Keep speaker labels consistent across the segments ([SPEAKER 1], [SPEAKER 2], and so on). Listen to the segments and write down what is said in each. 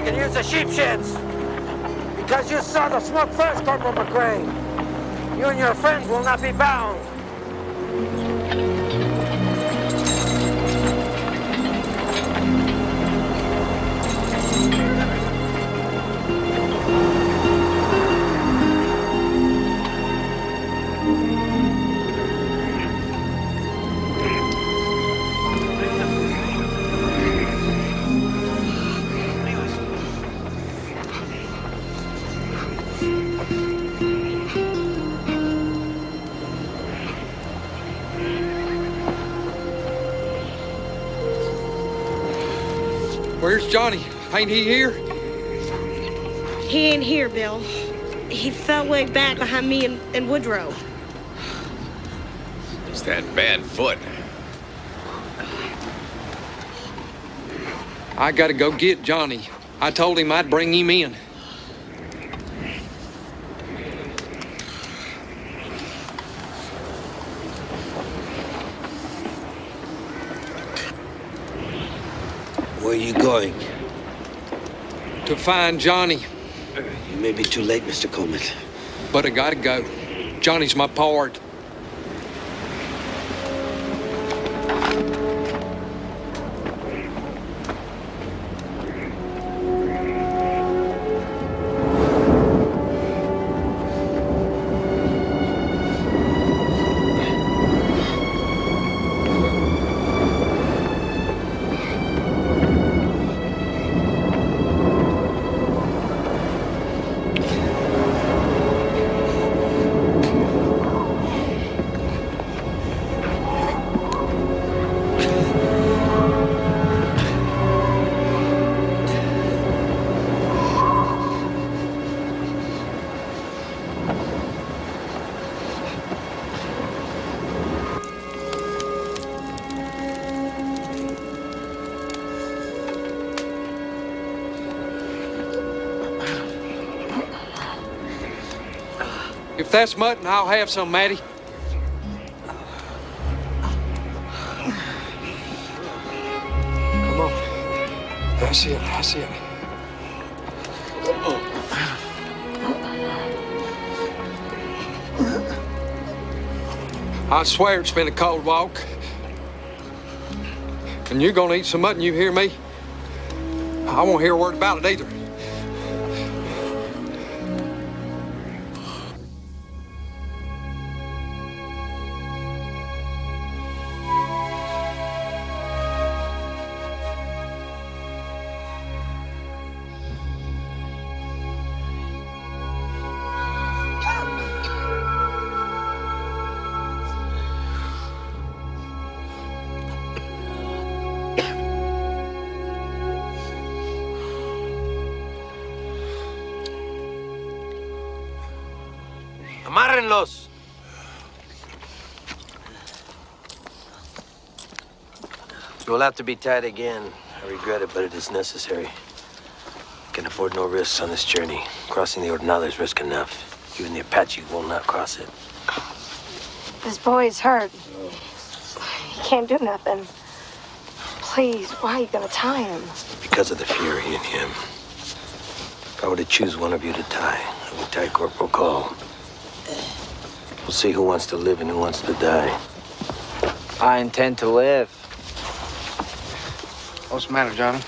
[SPEAKER 1] can use the sheep sheds. Because you saw the smoke first, Corporal McRae. You and your friends will not be bound.
[SPEAKER 2] Where's Johnny? Ain't he here?
[SPEAKER 3] He ain't here, Bill. He fell way back behind me and Woodrow.
[SPEAKER 4] It's that bad foot.
[SPEAKER 2] I gotta go get Johnny. I told him I'd bring him in.
[SPEAKER 1] Where are you going?
[SPEAKER 2] To find Johnny.
[SPEAKER 1] You may be too late, Mr. Coleman.
[SPEAKER 2] But I gotta go. Johnny's my part. If that's mutton, I'll have some, Matty. Come on. That's it, that's it. I swear it's been a cold walk. And you're gonna eat some mutton, you hear me? I won't hear a word about it either.
[SPEAKER 1] Amárrenlos. You will have to be tied again. I regret it, but it is necessary. I can afford no risks on this journey. Crossing the Ordinal is risk enough. Even the Apache will not cross it.
[SPEAKER 3] This boy is hurt. He can't do nothing. Please, why are you gonna tie him?
[SPEAKER 1] Because of the fury in him. If I were to choose one of you to tie, I would tie Corporal Call. We'll see who wants to live and who wants to die.
[SPEAKER 5] I intend to live.
[SPEAKER 2] What's the matter, Johnny?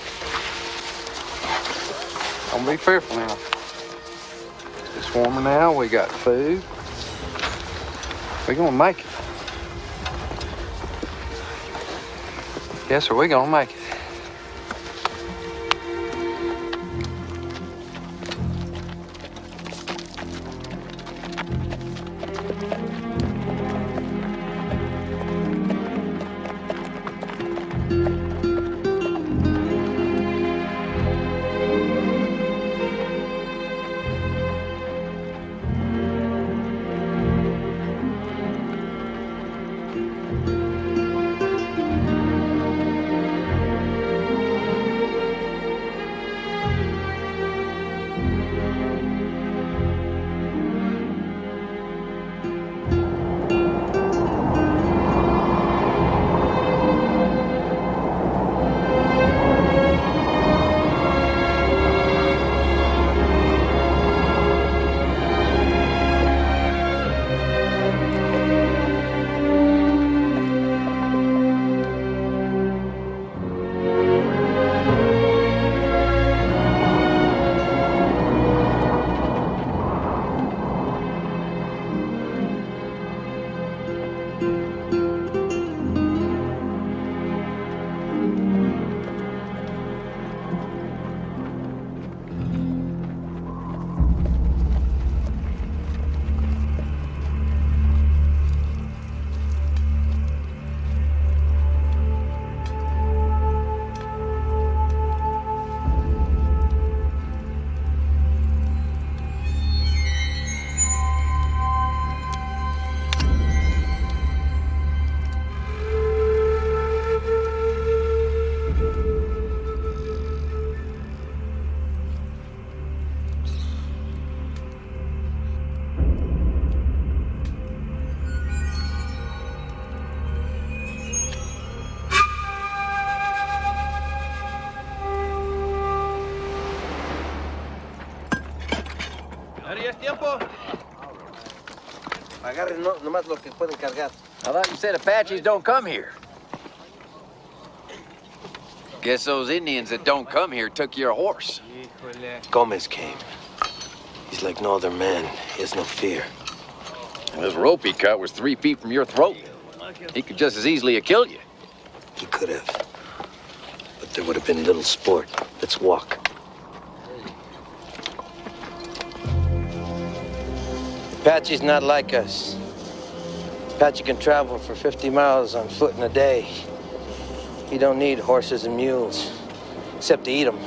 [SPEAKER 2] Don't be fearful now. It's warmer now. We got food. We're gonna make it. Yes, sir, we're gonna make it.
[SPEAKER 1] tiempo. Agarren nomás lo que pueden cargar.
[SPEAKER 5] I thought you said Apaches don't come here. Guess those Indians that don't come here took your horse.
[SPEAKER 1] Gomez came. He's like no other man. He has no fear.
[SPEAKER 5] And this rope he cut was 3 feet from your throat. He could just as easily have killed you.
[SPEAKER 1] He could have. But there would have been little sport. Let's walk. Apache's not like us. Apache can travel for 50 miles on foot in a day. He don't need horses and mules, except to eat them.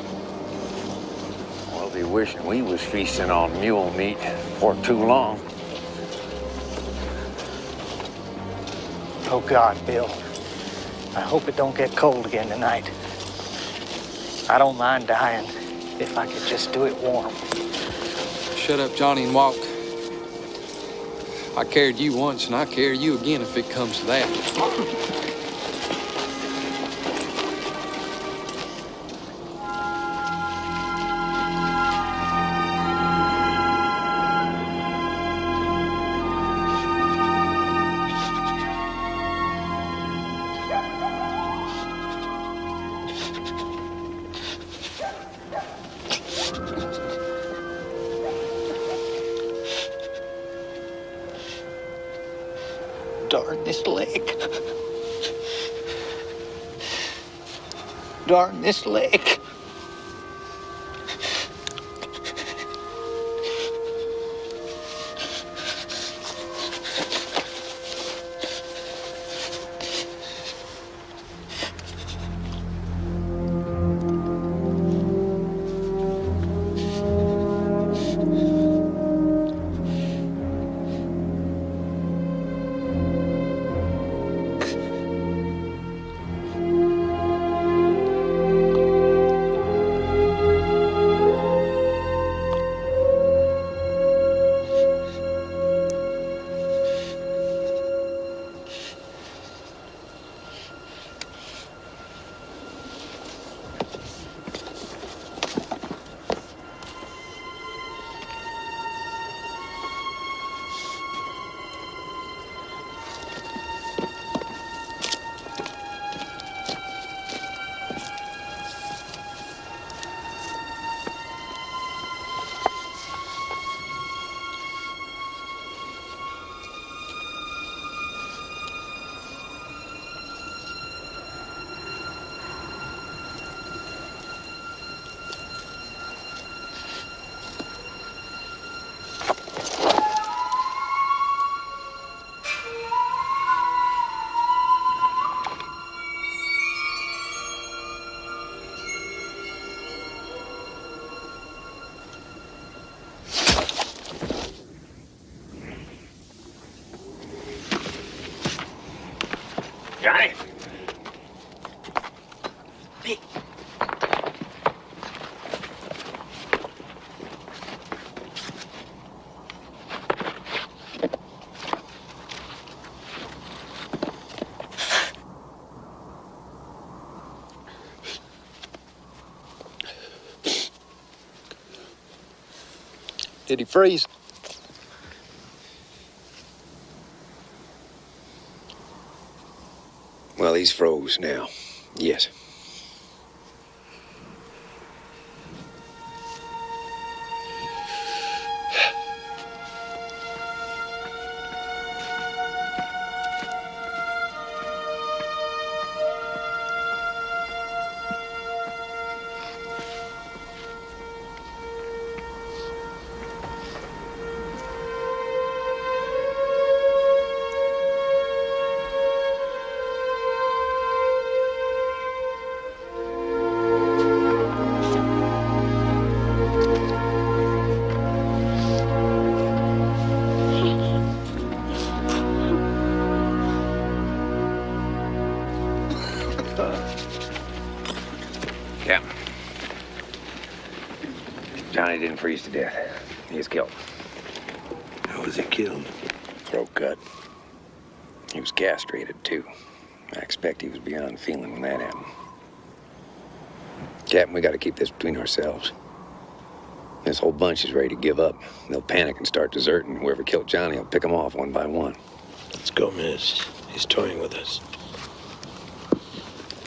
[SPEAKER 5] Well, they wishing we was feasting on mule meat for too long.
[SPEAKER 4] Oh, God, Bill. I hope it don't get cold again tonight. I don't mind dying if I could just do it warm.
[SPEAKER 6] Shut up, Johnny, and walk. I carried you once, and I carry you again if it comes to that.
[SPEAKER 4] Darn this leg. Darn this leg.
[SPEAKER 5] Johnny!
[SPEAKER 1] Hey.
[SPEAKER 2] Did he freeze?
[SPEAKER 7] Well, he's froze now. Yes.
[SPEAKER 5] Captain. Johnny didn't freeze to death. He was killed.
[SPEAKER 1] How was he killed?
[SPEAKER 7] Throat cut. He was castrated, too. I expect he was beyond feeling when that happened. Captain, we gotta keep this between ourselves. This whole bunch is ready to give up. They'll panic and start deserting. Whoever killed Johnny will pick them off one by one.
[SPEAKER 1] Let's go, Miz. He's toying with us.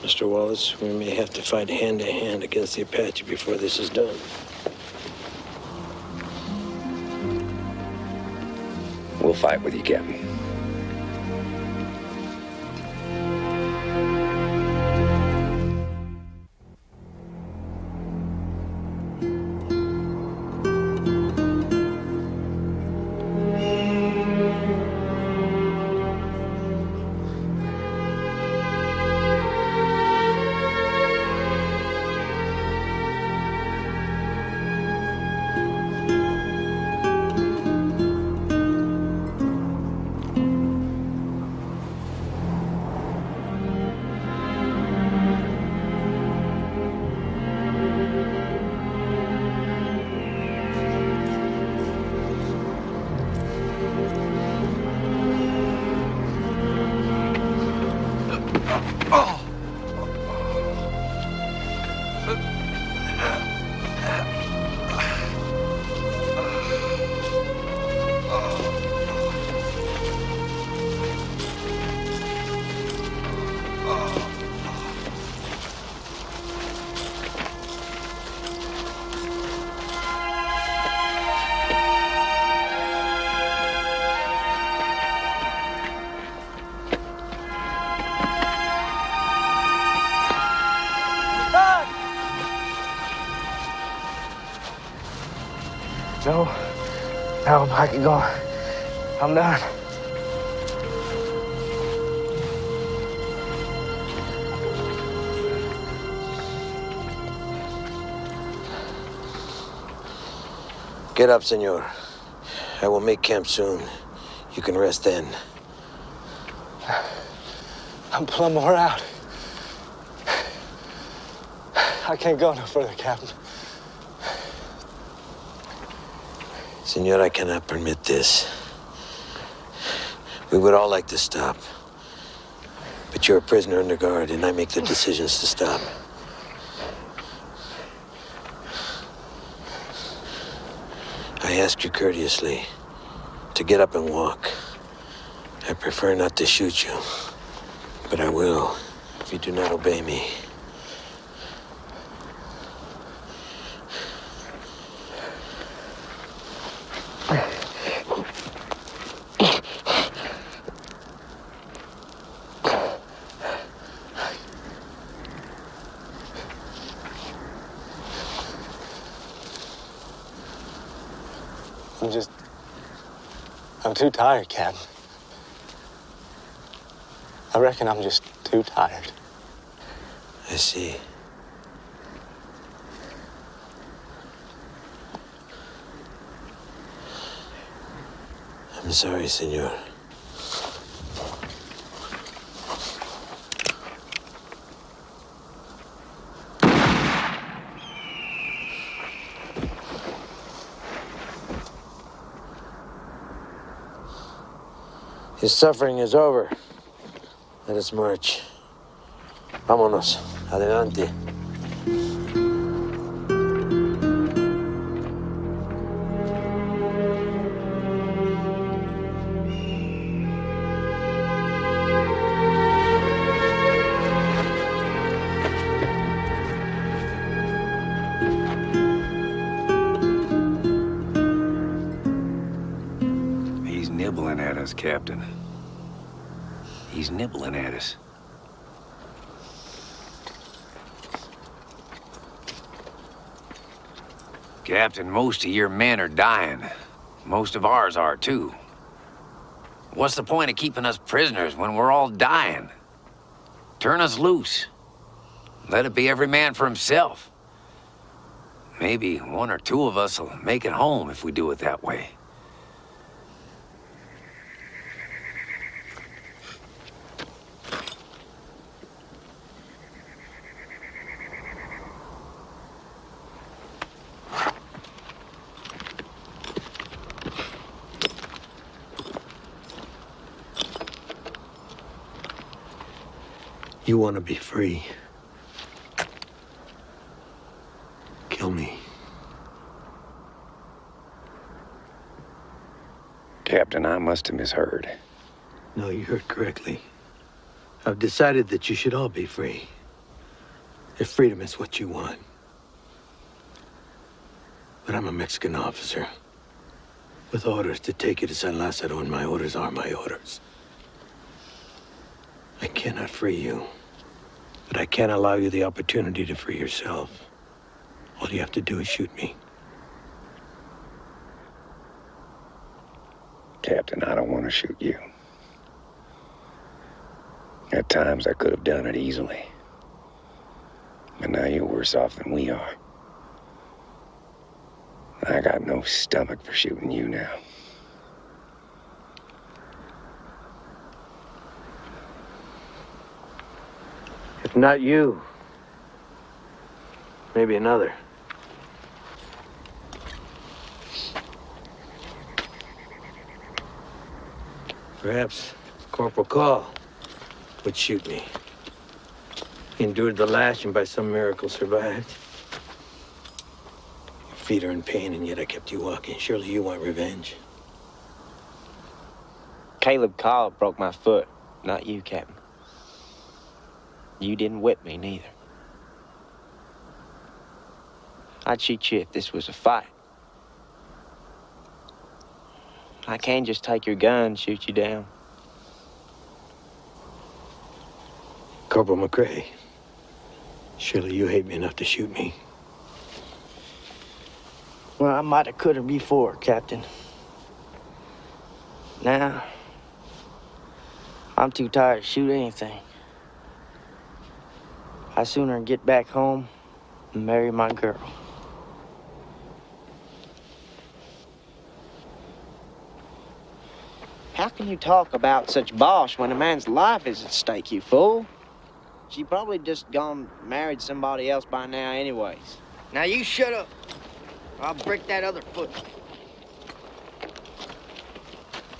[SPEAKER 1] Mr. Wallace, we may have to fight hand-to-hand against the Apache before this is done.
[SPEAKER 7] We'll fight with you, Captain.
[SPEAKER 4] No, now I can go. I'm done.
[SPEAKER 1] Get up, senor. I will make camp soon. You can rest then.
[SPEAKER 4] I'm plumb wore out. I can't go no further, Captain.
[SPEAKER 1] Senor, I cannot permit this. We would all like to stop. But you're a prisoner under guard, and I make the decisions to stop. I ask you courteously to get up and walk. I prefer not to shoot you, but I will if you do not obey me.
[SPEAKER 4] I'm too tired, Captain. I reckon I'm just too tired.
[SPEAKER 1] I see. I'm sorry, senor. His suffering is over. Let us march. Vámonos. Adelante.
[SPEAKER 7] He's nibbling at us, Captain. He's nibbling at us. Captain, most of your men are dying. Most of ours are, too. What's the point of keeping us prisoners when we're all dying? Turn us loose. Let it be every man for himself. Maybe one or two of us will make it home if we do it that way.
[SPEAKER 1] You want to be free. Kill me.
[SPEAKER 7] Captain, I must have misheard.
[SPEAKER 1] No, you heard correctly. I've decided that you should all be free. If freedom is what you want. But I'm a Mexican officer with orders to take you to San Lázaro, and my orders are my orders. I cannot free you, but I can allow you the opportunity to free yourself. All you have to do is shoot me.
[SPEAKER 7] Captain, I don't want to shoot you. At times I could have done it easily. But now you're worse off than we are. I got no stomach for shooting you now.
[SPEAKER 1] If not you, maybe another. Perhaps Corporal Call would shoot me. He endured the lash and by some miracle survived. Your feet are in pain and yet I kept you walking. Surely you want revenge.
[SPEAKER 8] Caleb Cobb broke my foot, not you, Captain. You didn't whip me, neither. I'd shoot you if this was a fight. I can't just take your gun and shoot you down.
[SPEAKER 1] Corporal McRae, surely you hate me enough to shoot me.
[SPEAKER 8] Well, I might have could have before, Captain. Now, I'm too tired to shoot anything. I'd sooner get back home and marry my girl. How can you talk about such bosh when a man's life is at stake, you fool? She probably just gone married somebody else by now anyways. Now you shut up, or I'll break that other foot.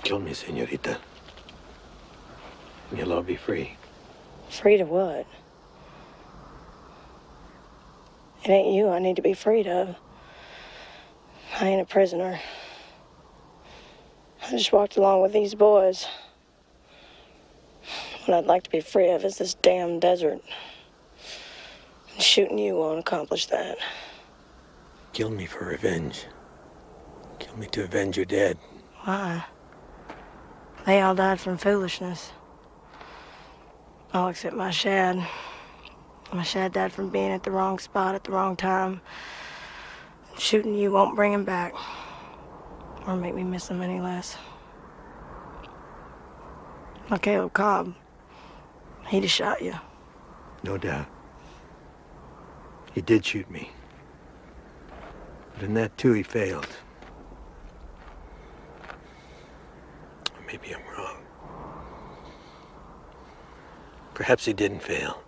[SPEAKER 1] Kill me, señorita. And you'll all be free.
[SPEAKER 3] Free to what? It ain't you I need to be freed of. I ain't a prisoner. I just walked along with these boys. What I'd like to be free of is this damn desert. And shooting you won't accomplish that.
[SPEAKER 1] Kill me for revenge. Kill me to avenge your dad.
[SPEAKER 3] Why? They all died from foolishness. All except my Shad. My Shad died from being at the wrong spot at the wrong time. Shooting you won't bring him back. Or make me miss him any less. Like Caleb Cobb. He'd have shot you.
[SPEAKER 1] No doubt. He did shoot me. But in that too, he failed. Or maybe I'm wrong. Perhaps he didn't fail.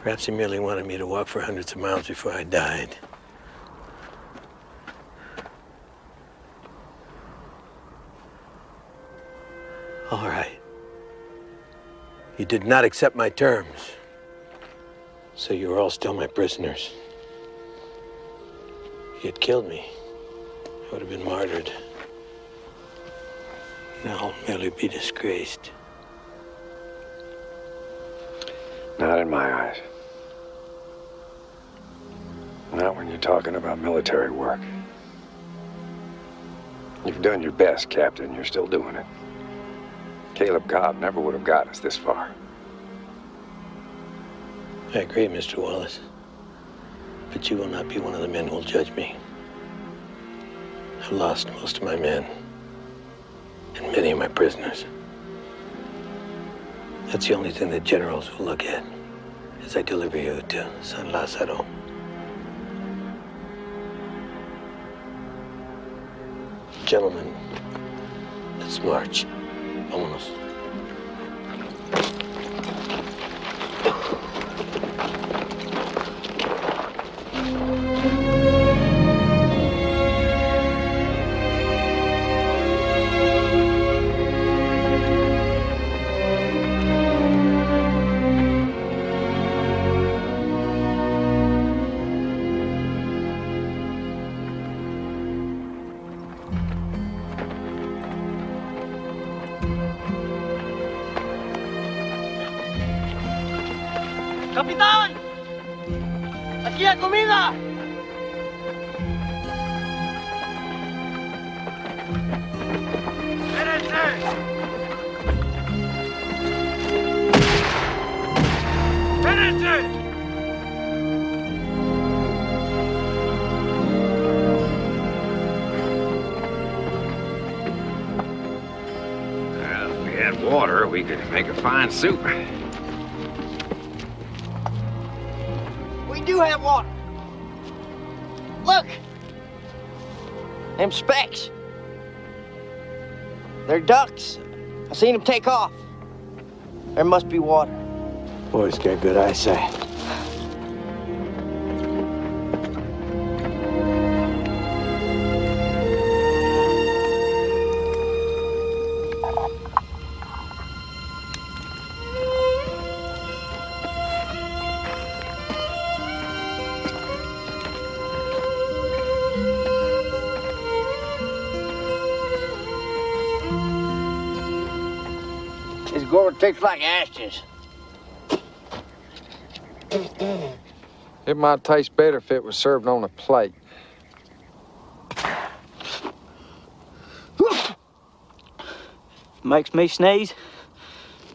[SPEAKER 1] Perhaps he merely wanted me to walk for hundreds of miles before I died. All right. You did not accept my terms. So you are all still my prisoners. If you had killed me, I would have been martyred. Now I'll merely be disgraced.
[SPEAKER 7] Not in my eyes. Not when you're talking about military work. You've done your best, Captain. You're still doing it. Caleb Cobb never would have got us this far.
[SPEAKER 1] I agree, Mr. Wallace. But you will not be one of the men who will judge me. I've lost most of my men. And many of my prisoners. That's the only thing the generals will look at as I deliver you to San Lázaro. Gentlemen, let's march. Vámonos.
[SPEAKER 8] ¡Capitán! ¡Aquí hay comida!
[SPEAKER 7] Well, if we had water, we could make a fine soup.
[SPEAKER 8] We do have water. Look! Them specks. They're ducks. I seen them take off. There must be water.
[SPEAKER 1] Boy's got good eyesight.
[SPEAKER 8] This gourd tastes like ashes.
[SPEAKER 2] It might taste better if it was served on a plate.
[SPEAKER 4] Makes me sneeze.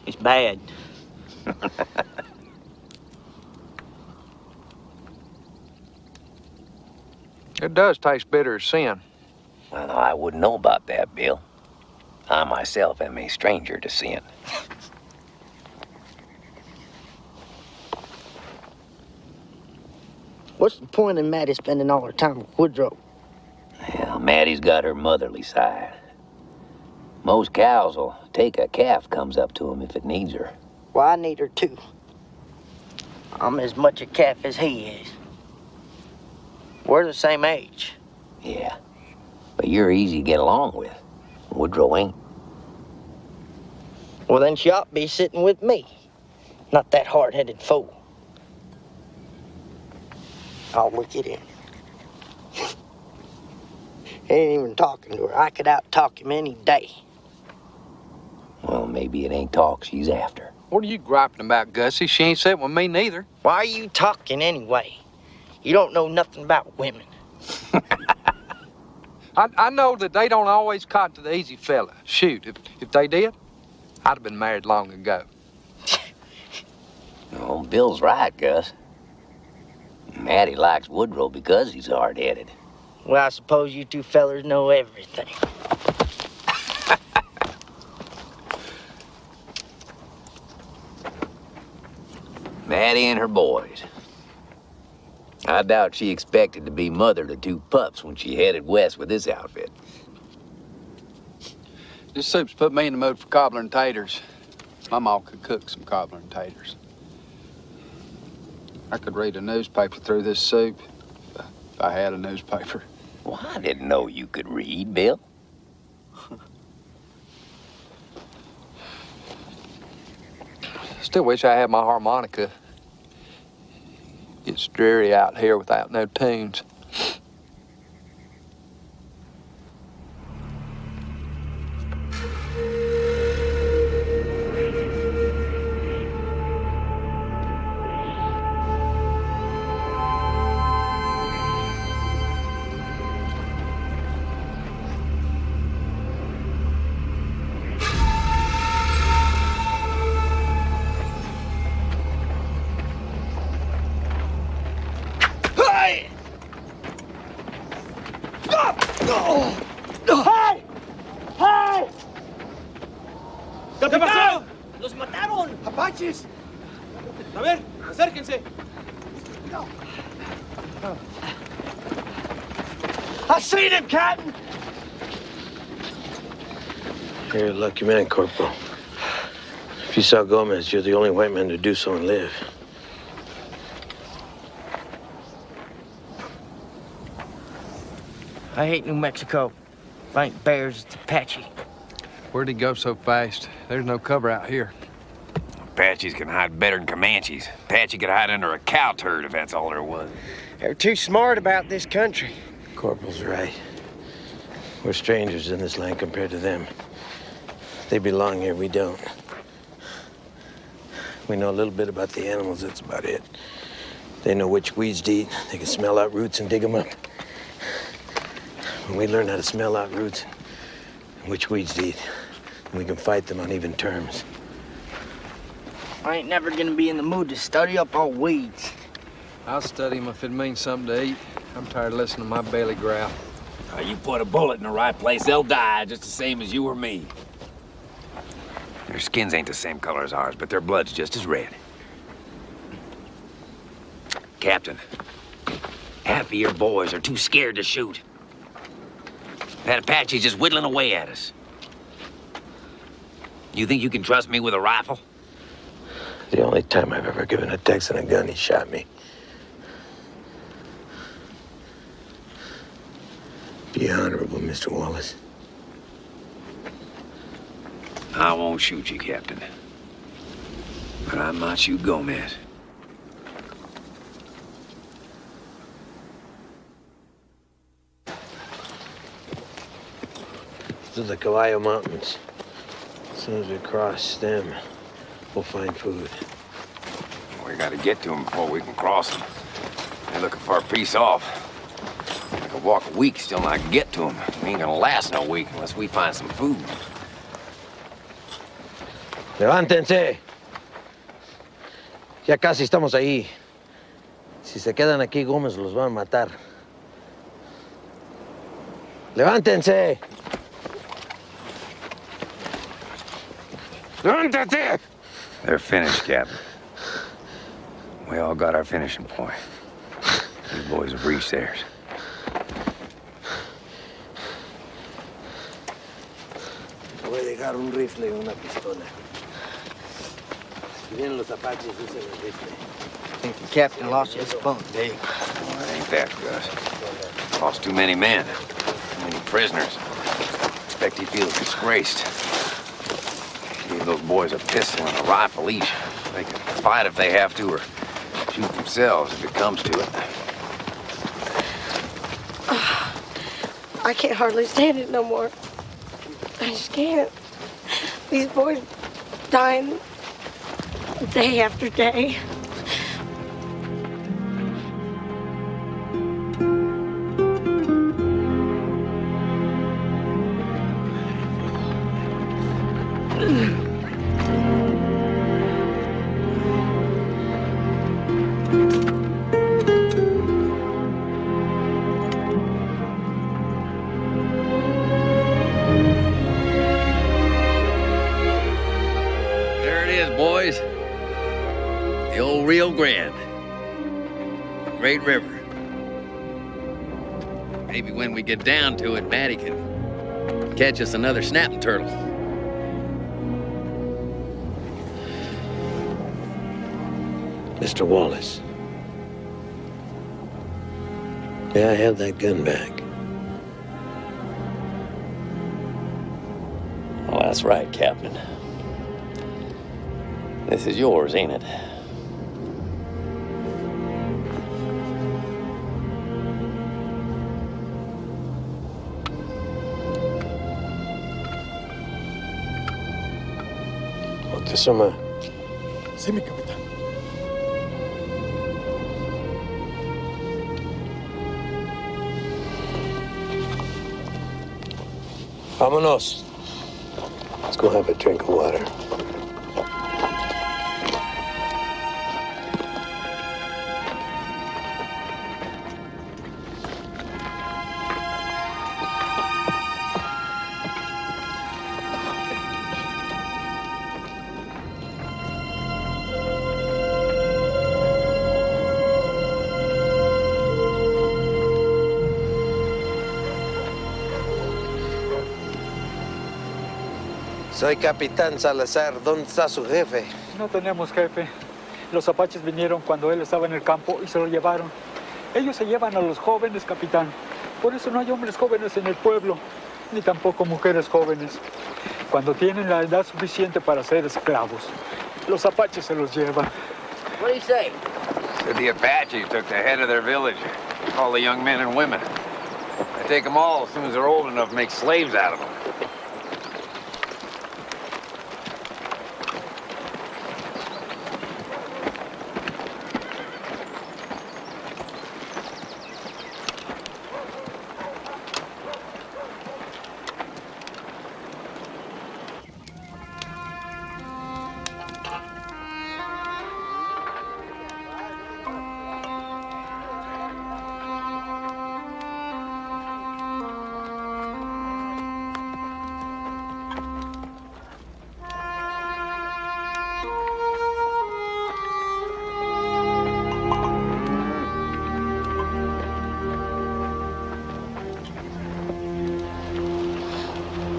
[SPEAKER 4] It's bad.
[SPEAKER 2] It does taste bitter as sin.
[SPEAKER 9] Well, I wouldn't know about that, Bill. I myself am a stranger to sin.
[SPEAKER 8] What's the point in Maddie spending all her time with Woodrow?
[SPEAKER 9] Well, Maddie's got her motherly side. Most cows will take a calf comes up to 'em if it needs her.
[SPEAKER 8] Well, I need her too. I'm as much a calf as he is. We're the same age.
[SPEAKER 9] Yeah, but you're easy to get along with. Woodrow ain't.
[SPEAKER 8] Well, then she ought to be sitting with me, not that hard-headed fool. Oh, look at him. He ain't even talking to her. I could out-talk him any day.
[SPEAKER 9] Well, maybe it ain't talk she's after.
[SPEAKER 2] What are you griping about, Gussie? She ain't sitting with me neither.
[SPEAKER 8] Why are you talking anyway? You don't know nothing about women.
[SPEAKER 2] I know that they don't always cotton to the easy fella. Shoot, if they did, I'd have been married long ago.
[SPEAKER 9] Oh, Bill's right, Gus. Maddie likes Woodrow because he's hard-headed.
[SPEAKER 8] Well, I suppose you two fellers know everything.
[SPEAKER 9] Maddie and her boys. I doubt she expected to be mother to 2 pups when she headed west with this outfit.
[SPEAKER 6] This soup's put me in the mood for cobbler and taters. My ma could cook some cobbler and taters. I could read a newspaper through this soup if I had a newspaper.
[SPEAKER 9] Well, I didn't know you could read, Bill.
[SPEAKER 2] Still wish I had my harmonica. It's dreary out here without no tunes.
[SPEAKER 8] ¿Qué pasó? ¡Los mataron!
[SPEAKER 10] ¡Apaches! A ver, acérquense.
[SPEAKER 8] I seen him, Captain!
[SPEAKER 1] You're a lucky man, Corporal. If you saw Gomez, you're the only white man to do so and live.
[SPEAKER 8] I hate New Mexico. If I ain't bears, it's Apache.
[SPEAKER 6] Where'd he go so fast? There's no cover out here.
[SPEAKER 7] Apaches can hide better than Comanches. Apache could hide under a cow turd if that's all there was.
[SPEAKER 8] They're too smart about this country.
[SPEAKER 1] Corporal's right. We're strangers in this land compared to them. They belong here, we don't. We know a little bit about the animals, that's about it. They know which weeds to eat. They can smell out roots and dig them up. When we learn how to smell out roots and which weeds to eat, we can fight them on even terms.
[SPEAKER 8] I ain't never gonna be in the mood to study up all weeds.
[SPEAKER 6] I'll study them if it means something to eat. I'm tired of listening to my belly growl.
[SPEAKER 9] You put a bullet in the right place, they'll die just the same as you or me.
[SPEAKER 7] Their skins ain't the same color as ours, but their blood's just as red. Captain, half of your boys are too scared to shoot. That Apache's just whittling away at us. You think you can trust me with a rifle?
[SPEAKER 1] The only time I've ever given a Texan a gun, he shot me. Be honorable, Mr. Wallace.
[SPEAKER 7] I won't shoot you, Captain. But I might shoot Gomez.
[SPEAKER 1] To the Caballo Mountains. As soon as we cross them, we'll find food.
[SPEAKER 7] We gotta get to them before we can cross them. They're looking for a piece off. We could walk a week, still not get to them. We ain't gonna last no week unless we find some food.
[SPEAKER 1] ¡Levántense! Ya casi estamos ahí. Si se quedan aquí, Gómez los va a matar. ¡Levántense! ¡Levántate!
[SPEAKER 7] They're finished, Captain. We all got our finishing point. These boys have reached theirs.
[SPEAKER 1] Voy a dejar un rifle y una pistola. Si vienen los Apaches, usen el rifle.
[SPEAKER 8] I think the captain lost his spunk, Dave.
[SPEAKER 7] Well, it ain't that, Gus. Lost too many men, too many prisoners. Expect he feels disgraced. Give those boys a pistol and a rifle each. They can fight if they have to, or shoot themselves if it comes to it.
[SPEAKER 3] I can't hardly stand it no more. I just can't. These boys dying day after day.
[SPEAKER 7] Boys, the old Rio Grande, Great River. Maybe when we get down to it, Matty can catch us another snapping turtle.
[SPEAKER 1] Mr. Wallace, may I have that gun back?
[SPEAKER 9] Oh, that's right, Captain. This is yours, ain't it?
[SPEAKER 1] Moctezuma.
[SPEAKER 10] Sí, mi capitán.
[SPEAKER 1] Vámonos. Let's go have a drink of water. Soy Capitán Salazar. ¿Dónde está su jefe?
[SPEAKER 11] No tenemos jefe. Los apaches vinieron cuando él estaba en el campo y se lo llevaron. Ellos se llevan a los jóvenes, capitán. Por eso no hay hombres jóvenes en el pueblo, ni tampoco mujeres jóvenes. Cuando tienen la edad suficiente para ser esclavos, los apaches se los llevan.
[SPEAKER 8] What do you say?
[SPEAKER 7] Said the Apaches took the head of their village, all the young men and women. They take them all as soon as they're old enough to make slaves out of them.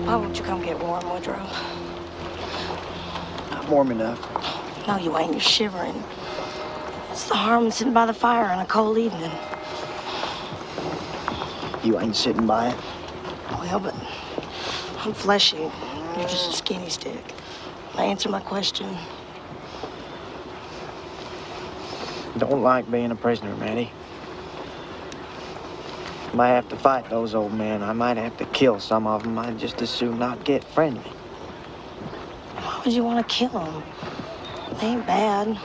[SPEAKER 3] Why won't you come get warm, Woodrow?
[SPEAKER 8] I'm warm enough.
[SPEAKER 3] No, you ain't. You're shivering. It's the harm of sitting by the fire on a cold evening.
[SPEAKER 8] You ain't sitting by it.
[SPEAKER 3] Well, but I'm fleshy. You're just a skinny stick. Now answer my question.
[SPEAKER 8] Don't like being a prisoner, Maddie. Might have to fight those old men. I might have to kill some of them. I'd just as soon not get friendly.
[SPEAKER 3] Why would you want to kill them? They ain't bad.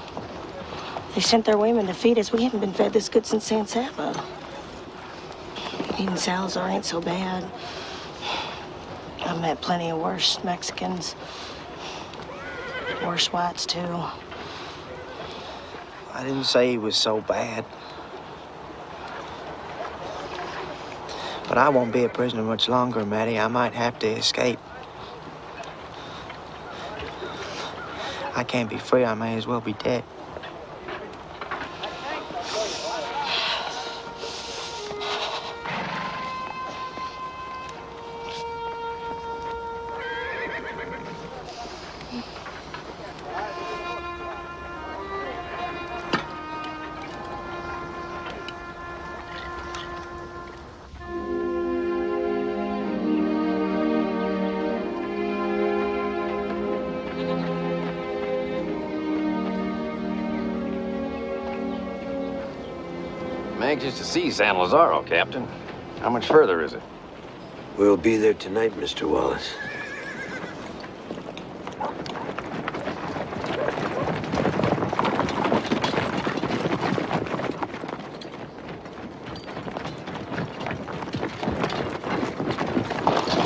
[SPEAKER 3] They sent their women to feed us. We haven't been fed this good since San Saba. Eating Salazar ain't so bad. I've met plenty of worse Mexicans. Worse whites, too.
[SPEAKER 8] I didn't say he was so bad. But I won't be a prisoner much longer, Maddie. I might have to escape. I can't be free. I may as well be dead.
[SPEAKER 5] I'm anxious to see San Lazaro, Captain. How much further is it?
[SPEAKER 1] We'll be there tonight, Mr. Wallace.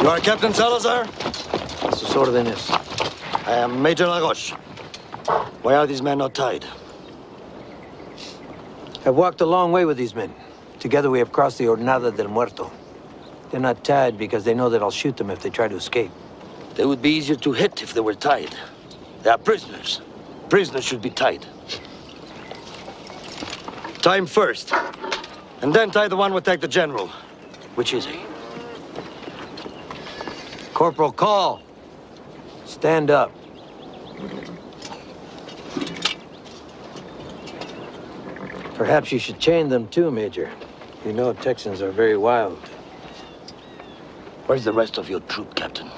[SPEAKER 10] You are Captain Salazar?
[SPEAKER 1] Sus órdenes.
[SPEAKER 10] I am Major Laroche. Why are these men not tied?
[SPEAKER 1] I've walked a long way with these men. Together we have crossed the Jornada del Muerto. They're not tied because they know that I'll shoot them if they try to escape.
[SPEAKER 10] They would be easier to hit if they were tied. They are prisoners. Prisoners should be tied. Tie him first. And then tie the one who attacked the general. Which is he?
[SPEAKER 1] Corporal Call. Stand up. Perhaps you should chain them too, Major. You know Texans are very wild.
[SPEAKER 10] Where's the rest of your troop, Captain?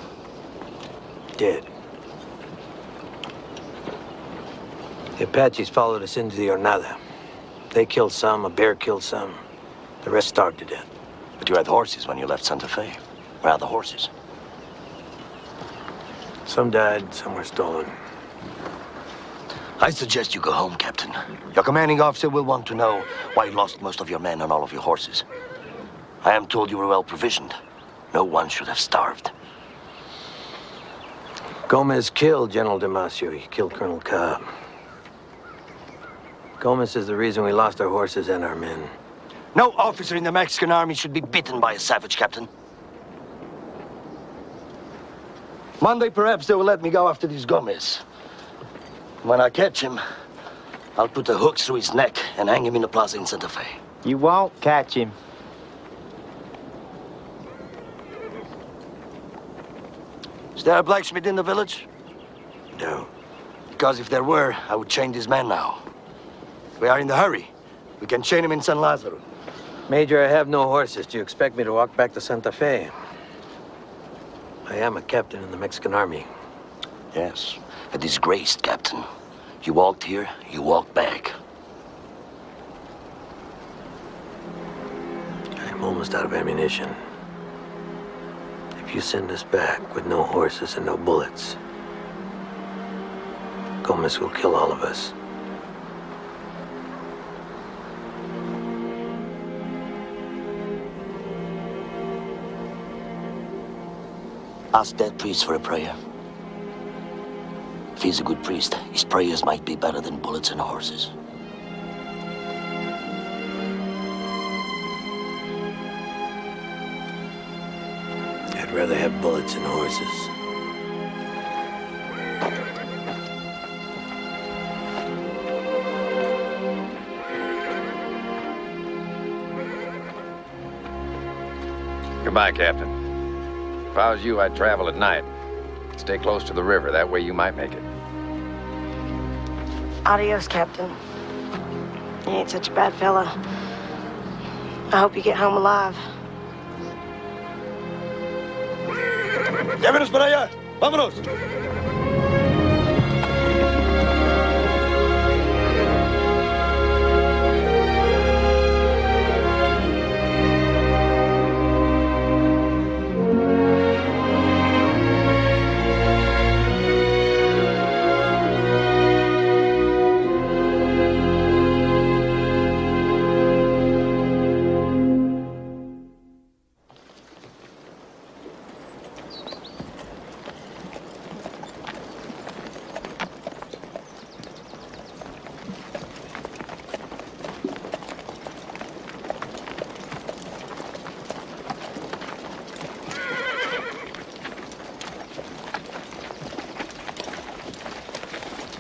[SPEAKER 1] Dead. The Apaches followed us into the Jornada. They killed some, a bear killed some. The rest starved to death.
[SPEAKER 10] But you had horses when you left Santa Fe. Where are the horses?
[SPEAKER 1] Some died, some were stolen.
[SPEAKER 10] I suggest you go home, Captain. Your commanding officer will want to know why you lost most of your men and all of your horses. I am told you were well provisioned. No one should have starved.
[SPEAKER 1] Gomez killed General Damasio. He killed Colonel Cobb. Gomez is the reason we lost our horses and our men.
[SPEAKER 10] No officer in the Mexican army should be beaten by a savage, Captain. Monday, perhaps they will let me go after this Gomez. When I catch him, I'll put the hooks through his neck and hang him in the plaza in Santa Fe.
[SPEAKER 8] You won't catch him.
[SPEAKER 10] Is there a blacksmith in the village?
[SPEAKER 1] No.
[SPEAKER 10] Because if there were, I would chain this man now. We are in a hurry. We can chain him in San Lazaro.
[SPEAKER 1] Major, I have no horses. Do you expect me to walk back to Santa Fe? I am a captain in the Mexican army.
[SPEAKER 10] Yes, a disgraced captain. You walked here, you walked back.
[SPEAKER 1] I'm almost out of ammunition. If you send us back with no horses and no bullets, Gomez will kill all of us.
[SPEAKER 10] Ask that priest for a prayer. If he's a good priest, his prayers might be better than bullets and horses.
[SPEAKER 1] I'd rather have bullets and horses.
[SPEAKER 5] Goodbye, Captain. I was you, I'd travel at night. Stay close to the river. That way you might make it.
[SPEAKER 3] Adios, Captain. You ain't such a bad fella. I hope you get home alive.
[SPEAKER 10] Llévenos para allá. Vámonos.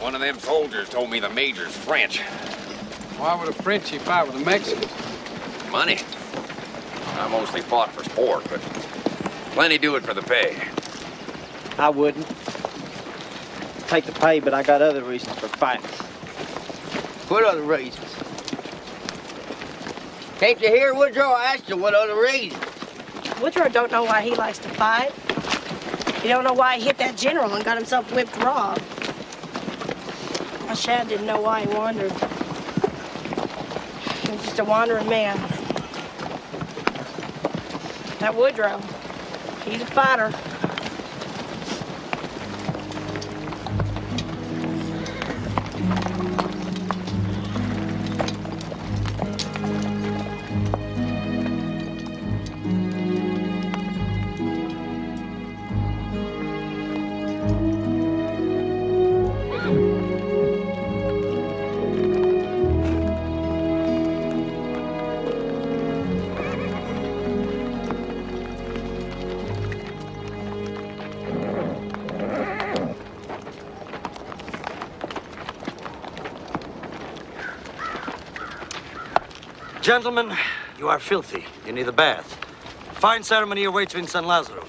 [SPEAKER 5] One of them soldiers told me the major's French.
[SPEAKER 6] Why would a Frenchie fight with a Mexican?
[SPEAKER 5] Money. I mostly fought for sport, but plenty do it for the pay.
[SPEAKER 8] I wouldn't. Take the pay, but I got other reasons for fighting.
[SPEAKER 12] What other reasons? Can't you hear Woodrow? I asked you what other reasons.
[SPEAKER 3] Woodrow don't know why he likes to fight. He don't know why he hit that general and got himself whipped raw. My Shad didn't know why he wandered. He was just a wandering man. That Woodrow, he's a fighter.
[SPEAKER 10] Gentlemen, you are filthy. You need a bath. Fine ceremony awaits you in San Lazaro.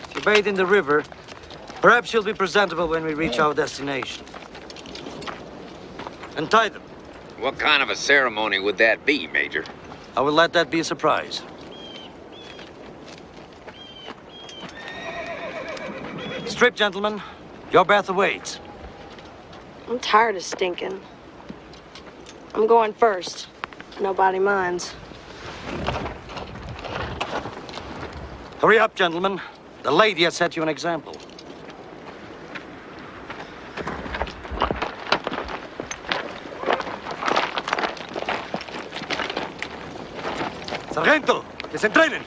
[SPEAKER 10] If you bathe in the river, perhaps you'll be presentable when we reach our destination. Untie them.
[SPEAKER 7] What kind of a ceremony would that be, Major?
[SPEAKER 10] I will let that be a surprise. Strip, gentlemen. Your bath awaits.
[SPEAKER 3] I'm tired of stinking. I'm going first. Nobody minds.
[SPEAKER 10] Hurry up, gentlemen. The lady has set you an example. Sargento, que se entrenen.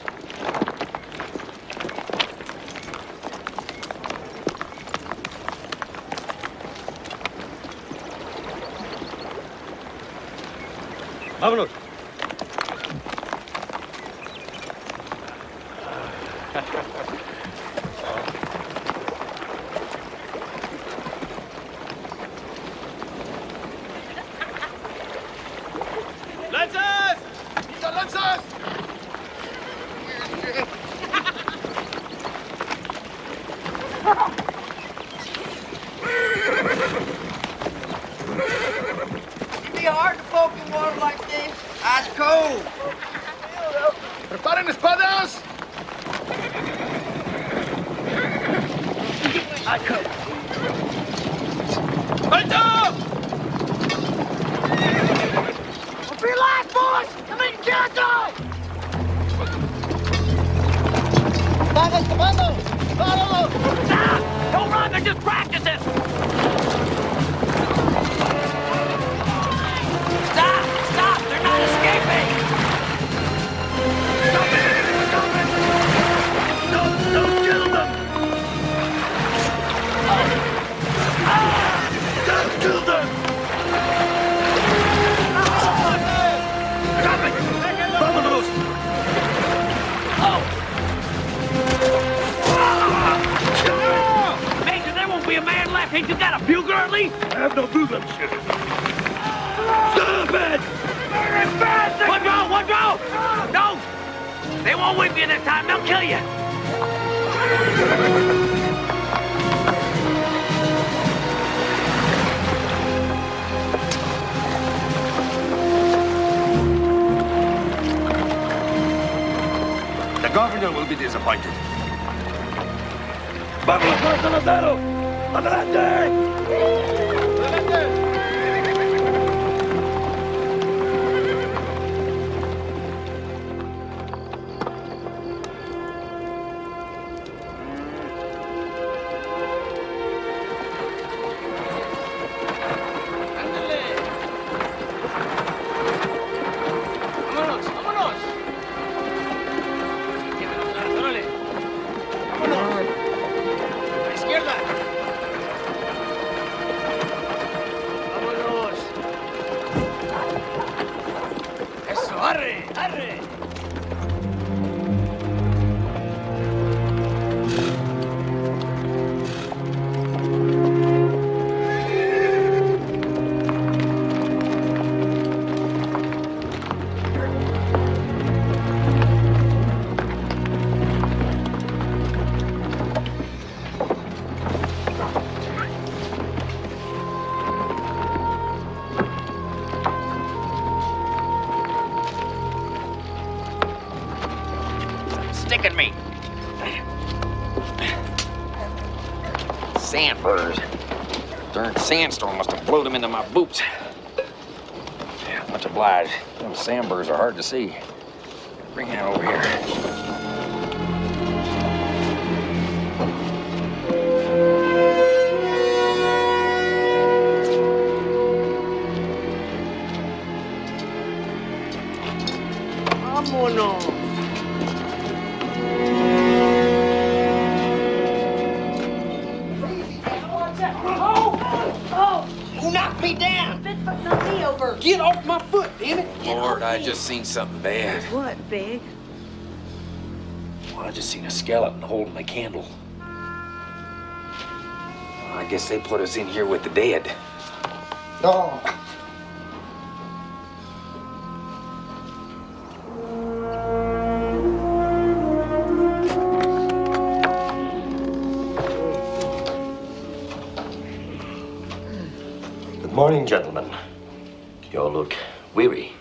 [SPEAKER 10] Vámonos.
[SPEAKER 13] Lancers! These are Lancers!
[SPEAKER 12] It'd be hard to poke in water like this. Ice cold.
[SPEAKER 13] ¡Preparen espadas!
[SPEAKER 12] I come.
[SPEAKER 13] ¡Alto!
[SPEAKER 12] For your life, boys! I'm in territory! Vamos, comando! Follow! Stop! Don't run, they're just practicing! Stop! Stop! They're not escaping! Stop it! Stop it! Don't kill them! Don't kill them! Stop it! Vámonos! Major, there won't be a man left. Ain't you got a bugler at least? I have no bugler, monsieur. Stop it! Woodrow! Woodrow! No! They won't whip you this time. They'll kill you.
[SPEAKER 10] The governor will be disappointed.
[SPEAKER 12] ¡Vámonos, Salazar! ¡Adelante!
[SPEAKER 7] Sticking me. Sandburrs. Darn sandstorm must have blew them into my boots. Yeah, much obliged. Them sandburrs are hard to see. Bring that over here.
[SPEAKER 8] Vámonos. Who knocked me down?
[SPEAKER 14] Bigfoot knocked me over.
[SPEAKER 8] Get off my foot, damn it.
[SPEAKER 7] Lord, I just seen something bad.
[SPEAKER 14] What, Big?
[SPEAKER 7] Well, I just seen a skeleton holding a candle. Well, I guess they put us in here with the dead.
[SPEAKER 8] No.
[SPEAKER 10] Good morning, gentlemen. You all look weary.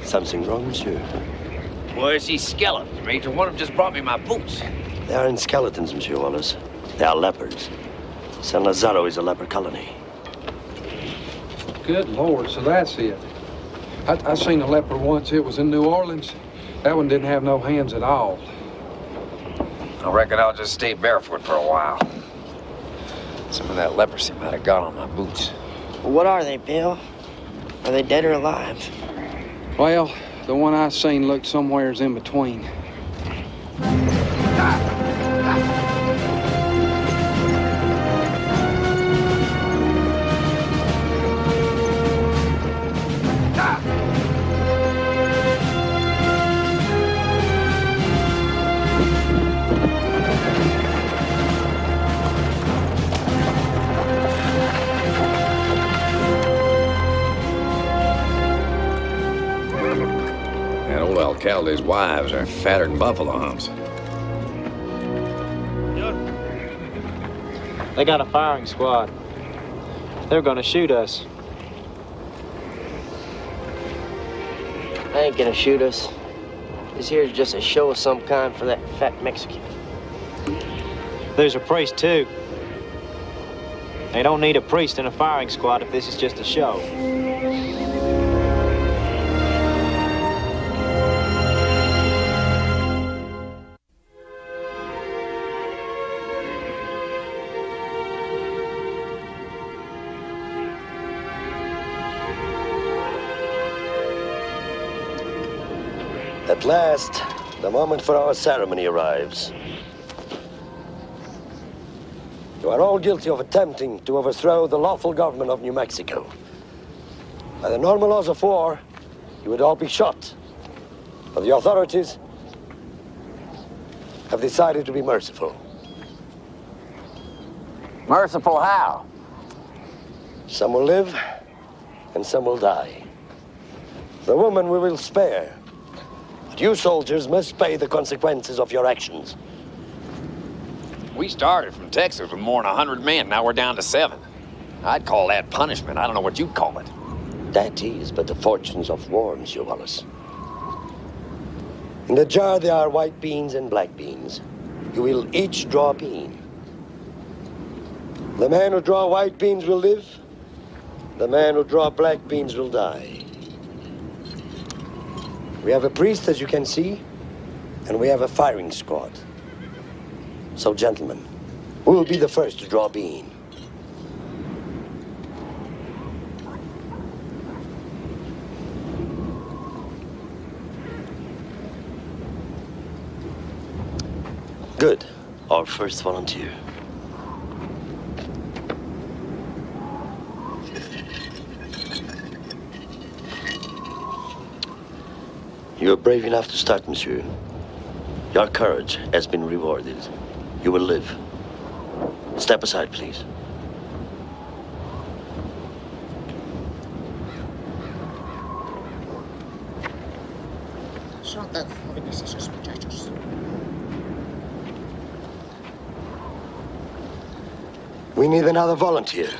[SPEAKER 10] Something wrong, monsieur?
[SPEAKER 7] Where's these skeletons, Major? One of them just brought me my boots.
[SPEAKER 10] They aren't skeletons, Monsieur Wallace. They are leopards. San Lazaro is a leper colony.
[SPEAKER 6] Good Lord, so that's it. I seen a leper once. It was in New Orleans. That one didn't have no hands at all.
[SPEAKER 7] I reckon I'll just stay barefoot for a while. Some of that leprosy might have got on my boots.
[SPEAKER 8] What are they, Bill? Are they dead or alive?
[SPEAKER 6] Well, the one I seen looked somewheres in between.
[SPEAKER 7] Alcalde's wives are fatter than buffalo humps.
[SPEAKER 15] They got a firing squad. They're gonna shoot us.
[SPEAKER 8] They ain't gonna shoot us. This here's just a show of some kind for that fat Mexican.
[SPEAKER 15] There's a priest, too. They don't need a priest in a firing squad if this is just a show.
[SPEAKER 10] At last, The moment for our ceremony arrives. You are all guilty of attempting to overthrow the lawful government of New Mexico. By the normal laws of war, you would all be shot. But the authorities have decided to be merciful.
[SPEAKER 9] Merciful how?
[SPEAKER 10] Some will live, and some will die. The woman we will spare. But you soldiers must pay the consequences of your actions.
[SPEAKER 7] We started from Texas with more than 100 men. Now we're down to 7. I'd call that punishment. I don't know what you'd call it.
[SPEAKER 10] That is but the fortunes of war, Monsieur Wallace. In the jar there are white beans and black beans. You will each draw a bean. The man who draw white beans will live. The man who draw black beans will die. We have a priest, as you can see, and we have a firing squad. So, gentlemen, who will be the first to draw a bean? Good. Our first volunteer. You are brave enough to start, monsieur. Your courage has been rewarded. You will live. Step aside, please.
[SPEAKER 16] Son tan jóvenes esos muchachos.
[SPEAKER 10] We need another volunteer.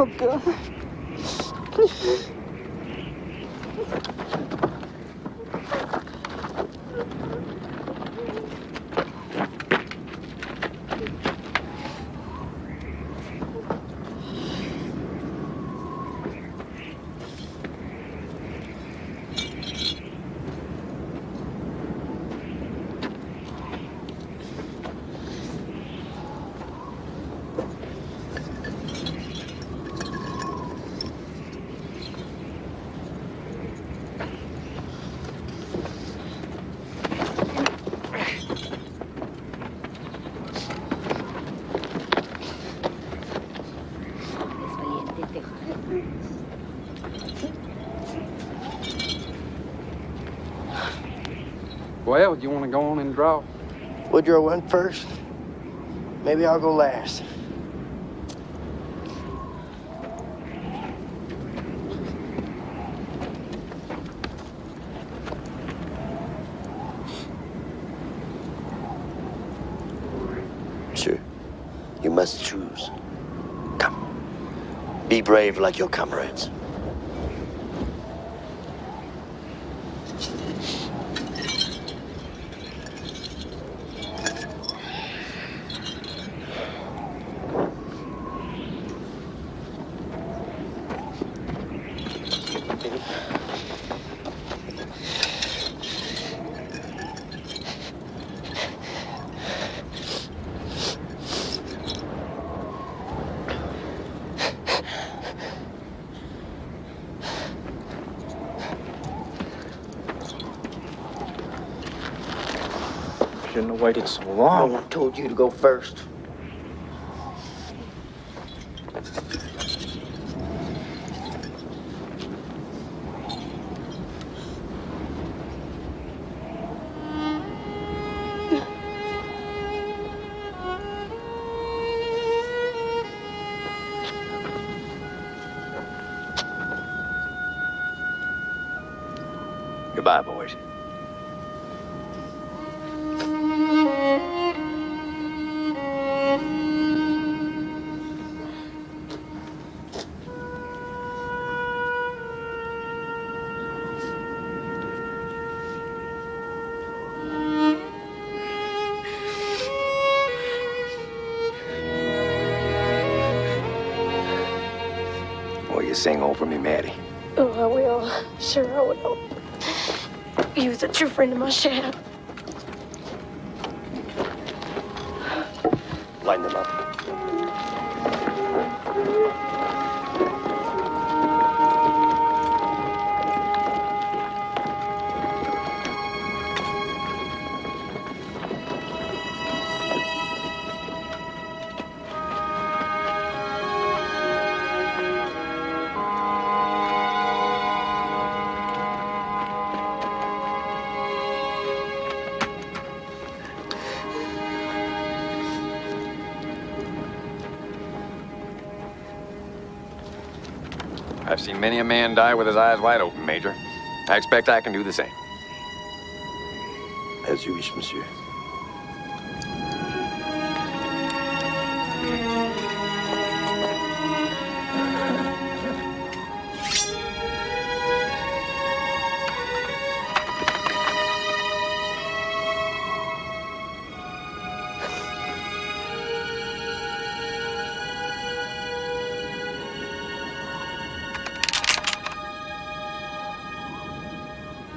[SPEAKER 3] Oh, God.
[SPEAKER 6] Well, do you want to go on and draw?
[SPEAKER 8] Woodrow went first. Maybe I'll go last.
[SPEAKER 10] Sir, you must choose. Come. Be brave like your comrades.
[SPEAKER 4] Shouldn't have waited so long.
[SPEAKER 8] No one told you to go first.
[SPEAKER 9] Goodbye, boys.
[SPEAKER 7] sing over me, Maddie?
[SPEAKER 3] Oh, I will. Sure, I will. You was a true friend of my Shad.
[SPEAKER 10] Line them up.
[SPEAKER 7] I've seen many a man die with his eyes wide open, Major. I expect I can do the same.
[SPEAKER 10] As you wish, monsieur.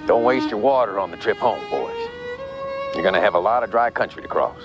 [SPEAKER 7] Don't waste your water on the trip home, boys. You're gonna have a lot of dry country to cross.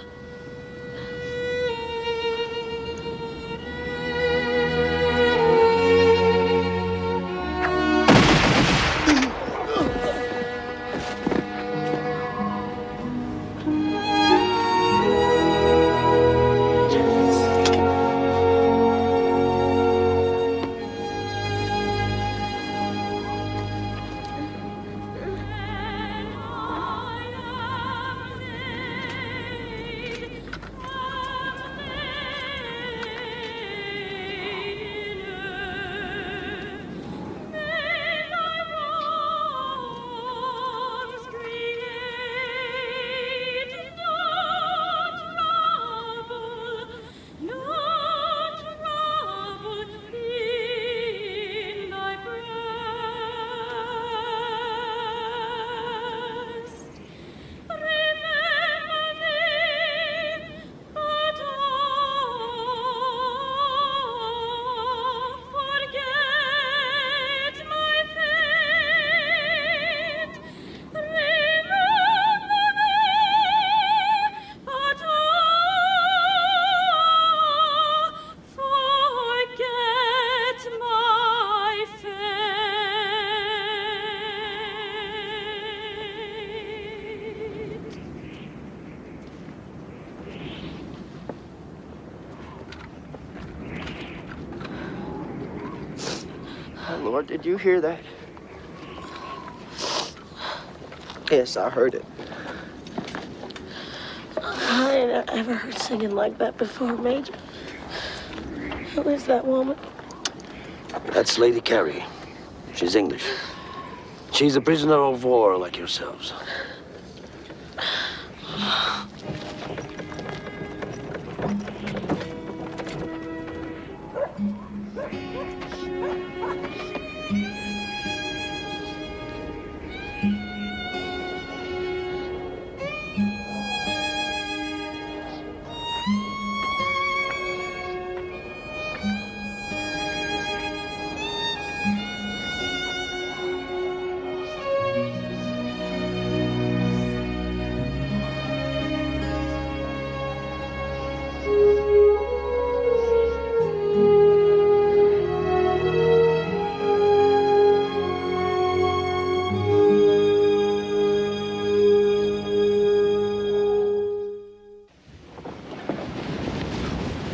[SPEAKER 8] Lord, did you hear that? Yes, I heard it.
[SPEAKER 3] I ain't ever heard singing like that before, Major. Who is that woman?
[SPEAKER 10] That's Lady Carey. She's English. She's a prisoner of war like yourselves.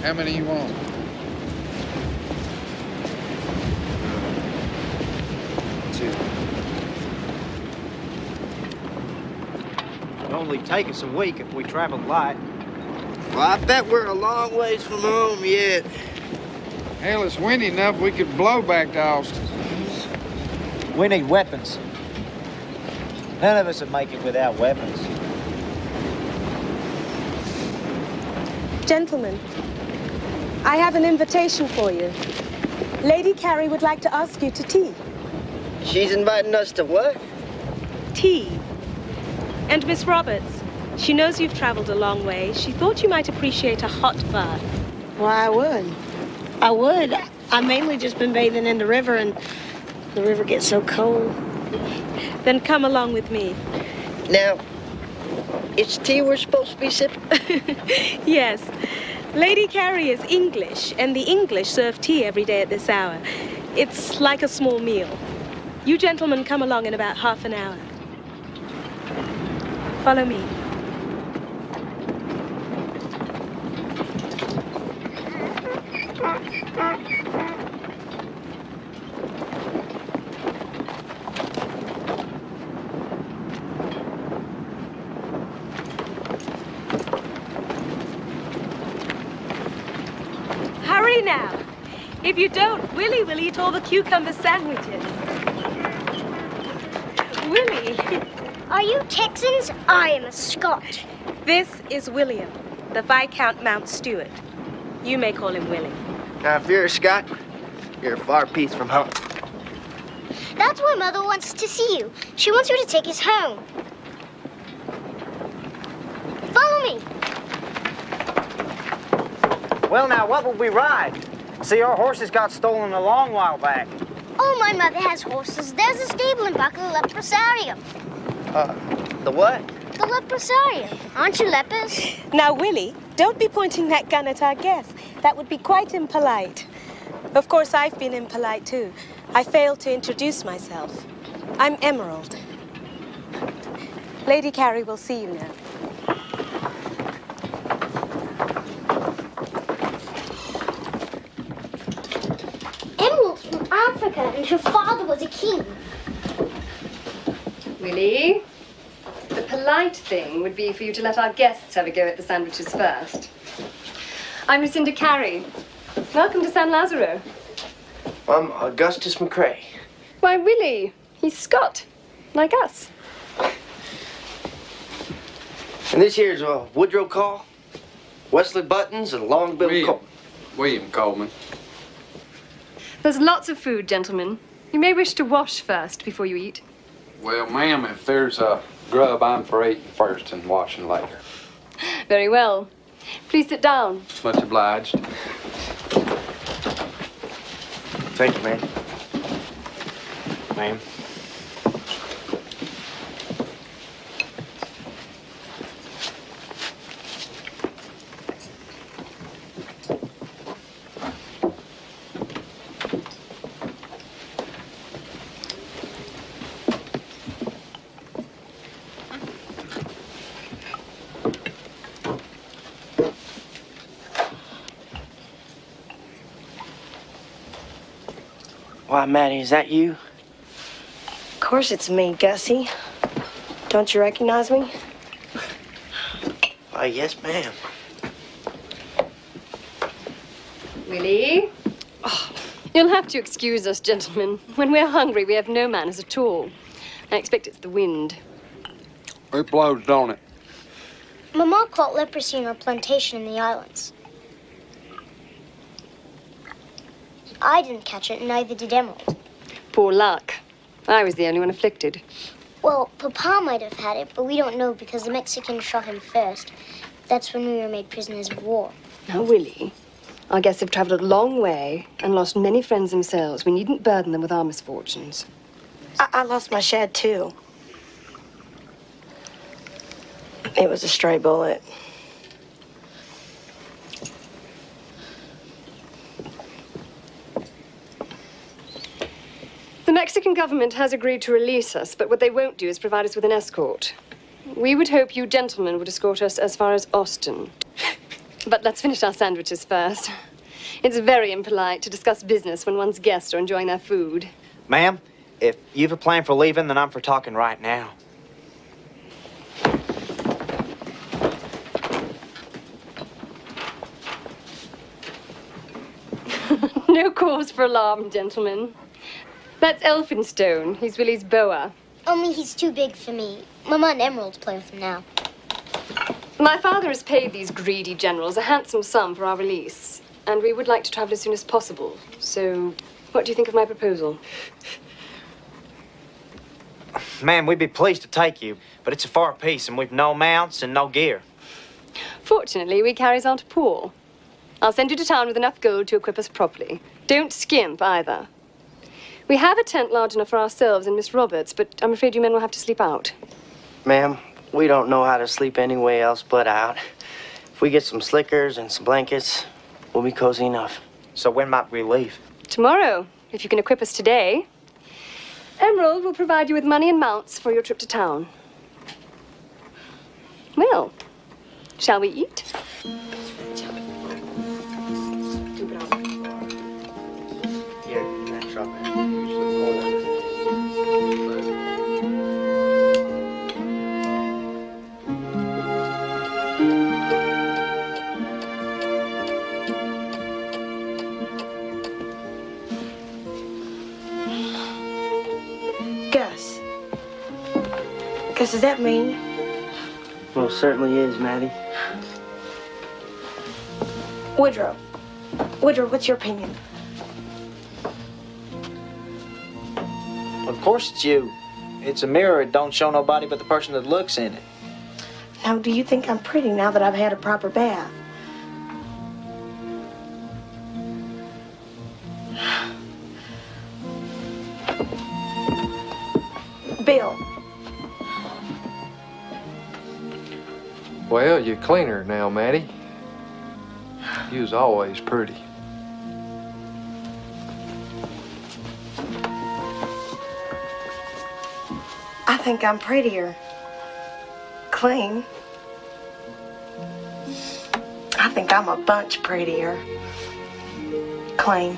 [SPEAKER 2] How many you want?
[SPEAKER 15] Two. It'd only take us a week if we traveled light.
[SPEAKER 8] Well, I bet we're a long ways from home yet.
[SPEAKER 2] Hell, it's windy enough we could blow back to Austin.
[SPEAKER 15] We need weapons. None of us would make it without weapons.
[SPEAKER 14] Gentlemen, I have an invitation for you. Lady Carey would like to ask you to tea.
[SPEAKER 8] She's inviting us to what?
[SPEAKER 14] Tea. And Miss Roberts, she knows you've traveled a long way. She thought you might appreciate a hot bath.
[SPEAKER 3] Why, I would. I would. I've mainly just been bathing in the river, and the river gets so cold.
[SPEAKER 14] Then come along with me.
[SPEAKER 8] Now, it's tea we're supposed to be sipping?
[SPEAKER 14] Yes. Lady Carrie is English, and the English serve tea every day at this hour. It's like a small meal. You gentlemen come along in about half an hour. Follow me. Hurry now. If you don't, Willie will eat all the cucumber sandwiches. Willie.
[SPEAKER 17] Are you Texans? I am a Scot.
[SPEAKER 14] This is William, the Viscount Mount Stuart. You may call him Willie.
[SPEAKER 8] Now, if you're a Scot, you're a far piece from home.
[SPEAKER 17] That's why Mother wants to see you. She wants you to take us home. Follow me.
[SPEAKER 4] Well, now, what will we ride? See, our horses got stolen a long while back.
[SPEAKER 17] Oh, my mother has horses. There's a stable in back of the leprosarium.
[SPEAKER 8] The what?
[SPEAKER 17] The leprosarium. Aren't you lepers?
[SPEAKER 14] Now, Willie, don't be pointing that gun at our guests. That would be quite impolite. Of course, I've been impolite, too. I failed to introduce myself. I'm Emerald. Lady Carrie will see you now.
[SPEAKER 17] Emerald's from Africa, and her father was a king.
[SPEAKER 18] Willie, the polite thing would be for you to let our guests have a go at the sandwiches first. I'm Lucinda Carey. Welcome to San Lazaro.
[SPEAKER 8] I'm Augustus McCrae.
[SPEAKER 18] Why, Willie, he's Scot, like us.
[SPEAKER 8] And this here's Woodrow Call, Wesley Buttons, and Long Bill Coleman.
[SPEAKER 6] William Coleman.
[SPEAKER 18] There's lots of food, gentlemen. You may wish to wash first before you eat.
[SPEAKER 6] Well, ma'am, if there's a grub, I'm for eating first and washing later.
[SPEAKER 18] Very well. Please sit down.
[SPEAKER 6] Much obliged.
[SPEAKER 4] Thank you, ma'am. Ma'am.
[SPEAKER 8] Why, Maddie, is that you?
[SPEAKER 3] Of course it's me, Gussie. Don't you recognize me?
[SPEAKER 8] Why, yes, ma'am.
[SPEAKER 18] Willie? Oh, you'll have to excuse us, gentlemen. When we're hungry, we have no manners at all. I expect it's the wind.
[SPEAKER 6] It blows, don't it?
[SPEAKER 17] Mama caught leprosy in our plantation in the islands. I didn't catch it, and neither did Emerald.
[SPEAKER 18] Poor luck. I was the only one afflicted.
[SPEAKER 17] Well, Papa might have had it, but we don't know because the Mexicans shot him first. That's when we were made prisoners of war.
[SPEAKER 18] Now, Willie, our guests have traveled a long way and lost many friends themselves. We needn't burden them with our misfortunes.
[SPEAKER 3] I lost my shad, too. It was a stray bullet.
[SPEAKER 18] The Mexican government has agreed to release us, but what they won't do is provide us with an escort. We would hope you gentlemen would escort us as far as Austin. But let's finish our sandwiches first. It's very impolite to discuss business when one's guests are enjoying their food.
[SPEAKER 4] Ma'am, if you've a plan for leaving, then I'm for talking right now.
[SPEAKER 18] No cause for alarm, gentlemen. That's Elphinstone. He's Willie's boa.
[SPEAKER 17] Only he's too big for me. Mama and Emerald play with him now.
[SPEAKER 18] My father has paid these greedy generals a handsome sum for our release, and we would like to travel as soon as possible. So, what do you think of my proposal?
[SPEAKER 4] Ma'am, we'd be pleased to take you, but it's a far piece, and we've no mounts and no gear.
[SPEAKER 18] Fortunately, we carries aren't poor. I'll send you to town with enough gold to equip us properly. Don't skimp, either. We have a tent large enough for ourselves and Miss Roberts, but I'm afraid you men will have to sleep out.
[SPEAKER 8] Ma'am, we don't know how to sleep anywhere else but out. If we get some slickers and some blankets, we'll be cozy enough.
[SPEAKER 15] So when might we leave?
[SPEAKER 18] Tomorrow, if you can equip us today. Emerald will provide you with money and mounts for your trip to town. Well, shall we eat?
[SPEAKER 3] Gus. Gus, does that mean?
[SPEAKER 8] Well, it certainly is, Maddie.
[SPEAKER 3] Woodrow. Woodrow, what's your opinion?
[SPEAKER 15] Of course it's you. It's a mirror. It don't show nobody but the person that looks in it.
[SPEAKER 3] Now, do you think I'm pretty now that I've had a proper bath? Bill.
[SPEAKER 2] Well, you're cleaner now, Maddie. You was always pretty.
[SPEAKER 3] I think I'm prettier. Clean. I think I'm a bunch prettier. Clean.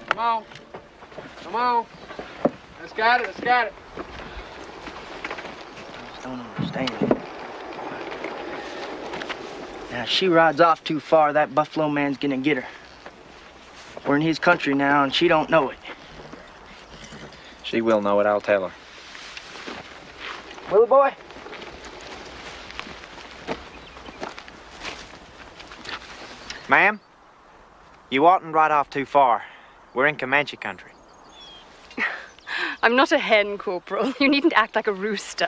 [SPEAKER 2] Come on. Come on. Let's got it. Let's got it.
[SPEAKER 8] I just don't understand it. Now, if she rides off too far, that Buffalo man's gonna get her. We're in his country now, and she don't know it.
[SPEAKER 15] She will know it, I'll tell her.
[SPEAKER 8] Willie boy?
[SPEAKER 15] Ma'am, you oughtn't ride off too far. We're in Comanche country.
[SPEAKER 18] I'm not a hen, Corporal. You needn't act like a rooster.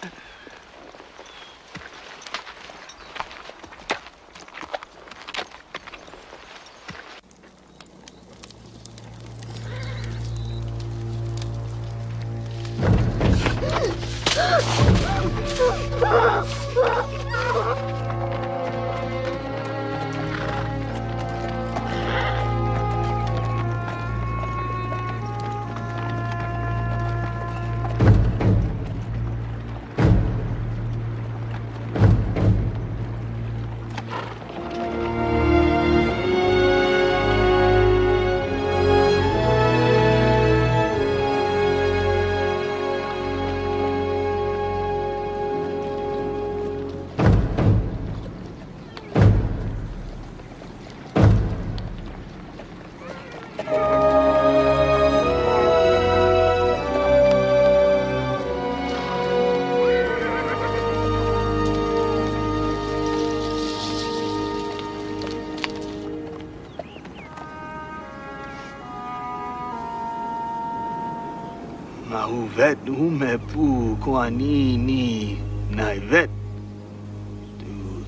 [SPEAKER 19] Mahuvet umepu kwanini naivet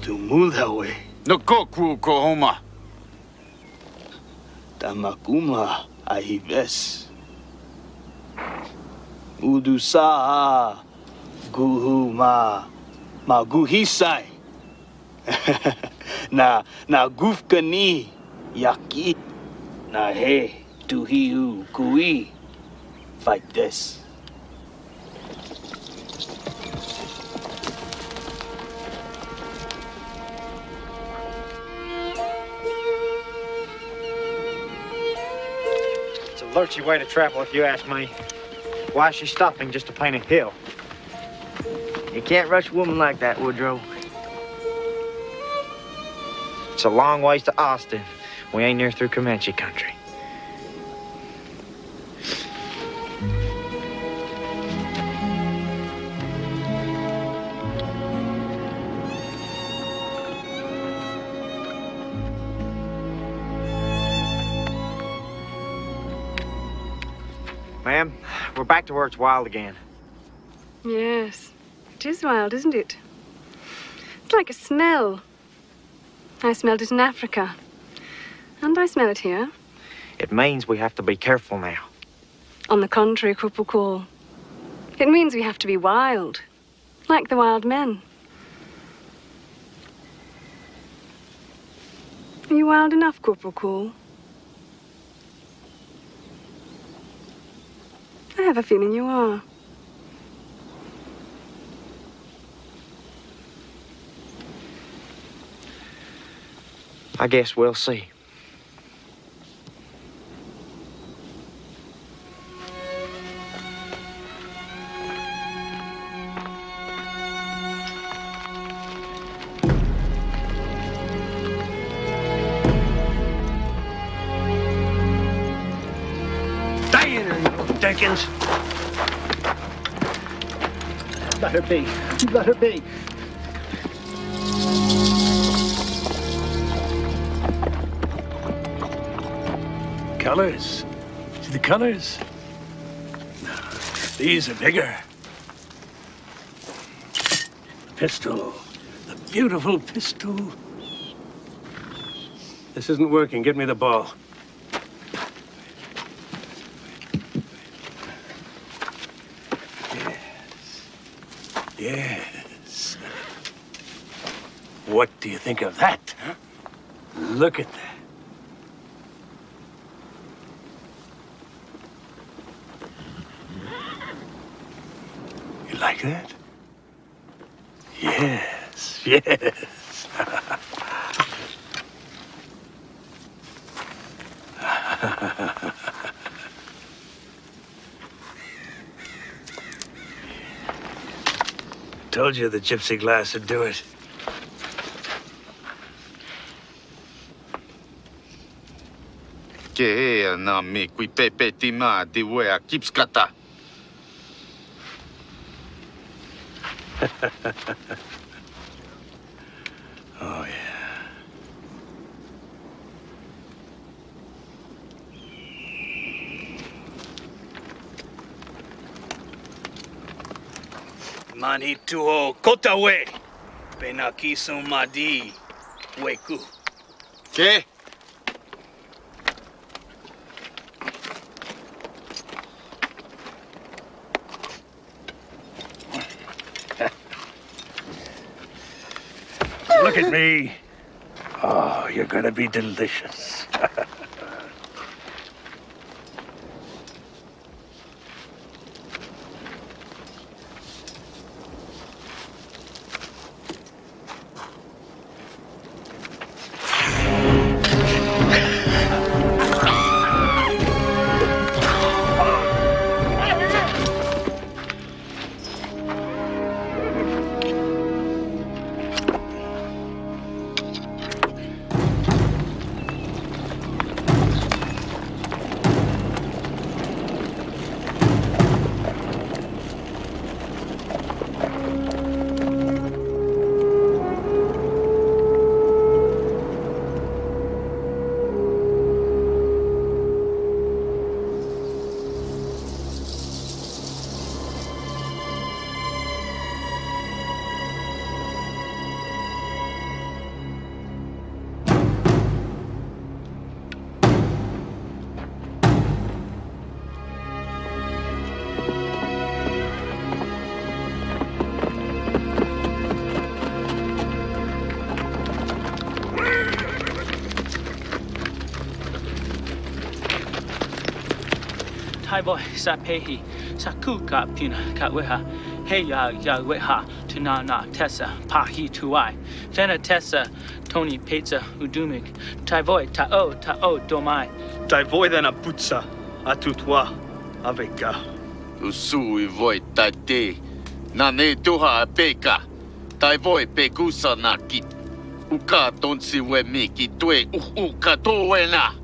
[SPEAKER 19] tu mulhawe.
[SPEAKER 13] Nokokwu kohoma.
[SPEAKER 19] Tamakuma ahives. Udusa guhuma maguhisai. na gufkani yaki na he tuhiu kui. Fight this.
[SPEAKER 15] It's a lurchy way to travel, if you ask me. Why is she stopping just to paint a hill?
[SPEAKER 8] You can't rush a woman like that, Woodrow.
[SPEAKER 15] It's a long ways to Austin. We ain't near through Comanche country.
[SPEAKER 4] ma'am. We're back to where it's wild again.
[SPEAKER 18] Yes. It is wild, isn't it? It's like a smell. I smelled it in Africa. And I smell it here.
[SPEAKER 4] It means we have to be careful now.
[SPEAKER 18] On the contrary, Corporal Call. It means we have to be wild. Like the wild men. Are you wild enough, Corporal Call? I have a feeling you are.
[SPEAKER 4] I guess we'll see.
[SPEAKER 1] Jenkins.
[SPEAKER 19] Let her be. Let her be.
[SPEAKER 1] Colors. See the colors? No, these are bigger. The pistol. The beautiful pistol. This isn't working. Get me the ball. Yes. What do you think of that? Huh? Look at that. You like that? Yes, yes. Told you the gypsy glass would do it.
[SPEAKER 13] Que na mi qui pepe tima di wea kipskata.
[SPEAKER 1] Oh, yeah.
[SPEAKER 19] Manituo Kotawe. Penakiso Madi. Weku.
[SPEAKER 13] ¿Qué?
[SPEAKER 1] Look at me. Oh, you're gonna be delicious.
[SPEAKER 19] Hi boy, sa pehi, sa kuka pina kaweha, hey ya weha, tunana tessa, pahi tuai, fena tessa, Tony pizza, udumig, taivoi ta o domai. Taivoi dana putsa, atutwa, aveka.
[SPEAKER 13] Usui voi tate, nane tuha peka, taivoi pekusa nakit, uka tonsi we miki tue uka toena.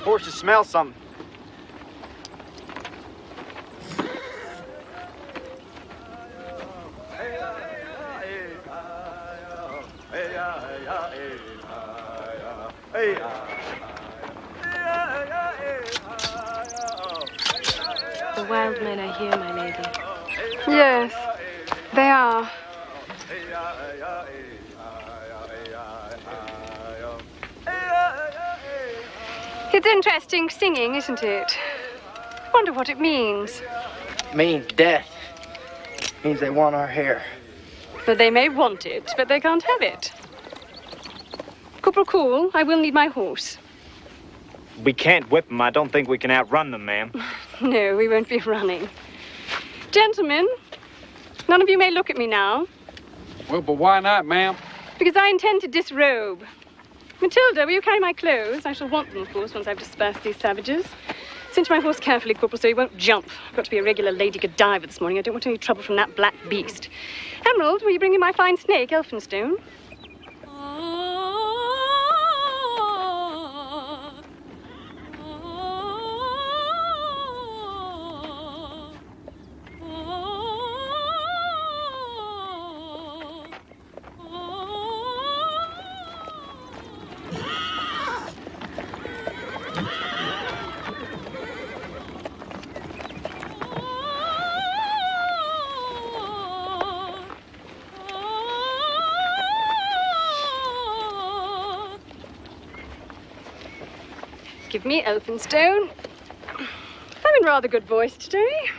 [SPEAKER 4] Horses smell something.
[SPEAKER 14] The wild men are here, my lady.
[SPEAKER 18] Yes, they are. It's interesting singing, isn't it? Wonder what it means.
[SPEAKER 8] Means death. Means they want our hair.
[SPEAKER 18] But they may want it, but they can't have it. Corporal Cool, I will need my horse.
[SPEAKER 15] We can't whip them. I don't think we can outrun them, ma'am.
[SPEAKER 18] No, we won't be running. Gentlemen, none of you may look at me now.
[SPEAKER 6] Well, but why not, ma'am?
[SPEAKER 18] Because I intend to disrobe. Matilda, will you carry my clothes? I shall want them, of course, once I've dispersed these savages. Cinch my horse carefully, Corporal, so he won't jump. I've got to be a regular Lady Godiva this morning. I don't want any trouble from that black beast. Emerald, will you bring me my fine snake, Elphinstone? Give me Elphinstone. I'm in rather good voice today.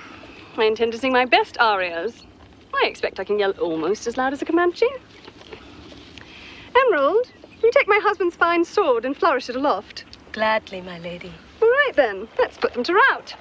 [SPEAKER 18] I intend to sing my best arias. I expect I can yell almost as loud as a Comanche. Emerald, will you take my husband's fine sword and flourish it aloft?
[SPEAKER 14] Gladly, my lady.
[SPEAKER 18] All right, then. Let's put them to rout.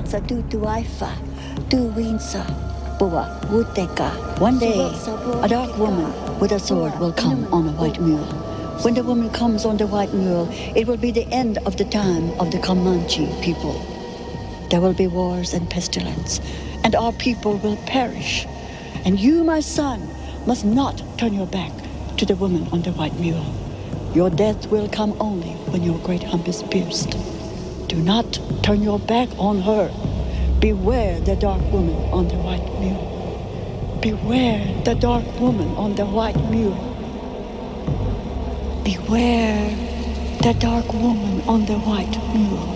[SPEAKER 20] Sa tutuaifa, tuwinsa, buwa, wuteka. One day, a dark woman with a sword will come on a white mule. When the woman comes on the white mule, it will be the end of the time of the Comanche people. There will be wars and pestilence, and our people will perish. And you, my son, must not turn your back to the woman on the white mule. Your death will come only when your great hump is pierced. Do not turn your back on her. Beware the dark woman on the white mule. Beware the dark woman on the white mule. Beware the dark woman on the white mule.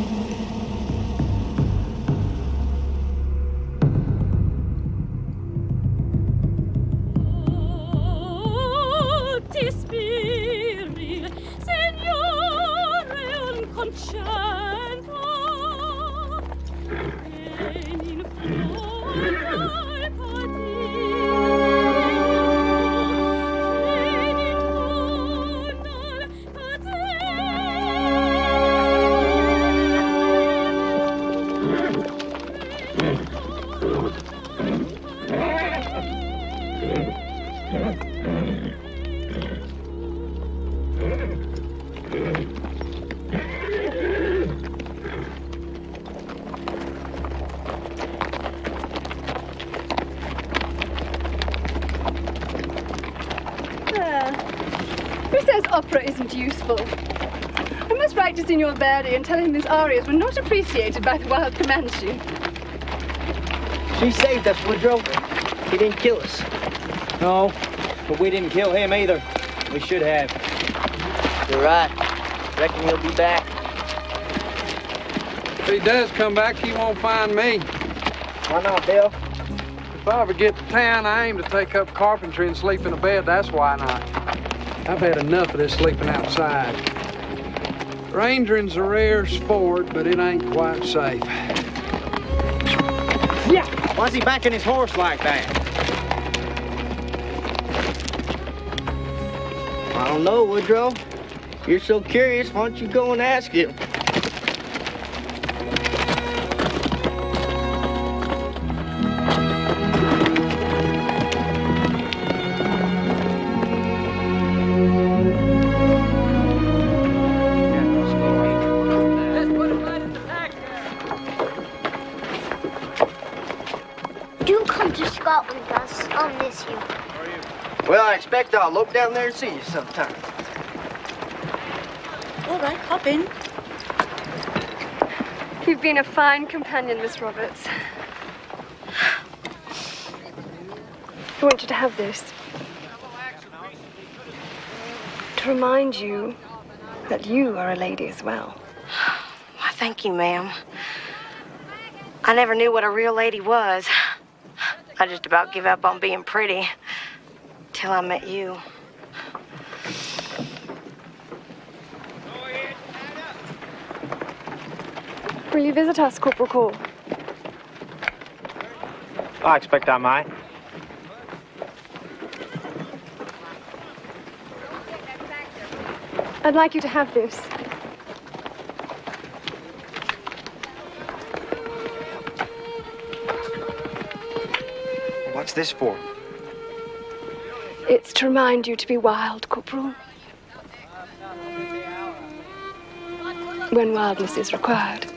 [SPEAKER 18] Who says opera isn't useful? I must write to Signor Verdi and tell him his arias were not appreciated by the wild Comanche.
[SPEAKER 8] She saved us, Woodrow. He didn't kill us.
[SPEAKER 4] No, but we didn't kill him either. We should have.
[SPEAKER 8] You're right. Reckon he'll be back.
[SPEAKER 2] If he does come back, he won't find me.
[SPEAKER 8] Why not, Bill?
[SPEAKER 2] If I ever get to town, I aim to take up carpentry and sleep in a bed. That's why not. I've had enough of this sleeping outside. Rangering's a rare sport, but it ain't quite safe.
[SPEAKER 8] Yeah. Why's he backing his horse like that? I don't know, Woodrow. If you're so curious, why don't you go and ask him?
[SPEAKER 17] Scotland, Gus. I'll miss you.
[SPEAKER 8] Well, I expect I'll lope down there and see you sometime.
[SPEAKER 20] All right, hop in.
[SPEAKER 18] You've been a fine companion, Miss Roberts. I want you to have this. To remind you that you are a lady as well.
[SPEAKER 3] Why, thank you, ma'am. I never knew what a real lady was. I just about give up on being pretty till I met you.
[SPEAKER 18] Will you visit us, Corporal Cole?
[SPEAKER 15] I expect I might.
[SPEAKER 18] I'd like you to have this.
[SPEAKER 8] What's this for?
[SPEAKER 18] It's to remind you to be wild, Corporal. When wildness is required.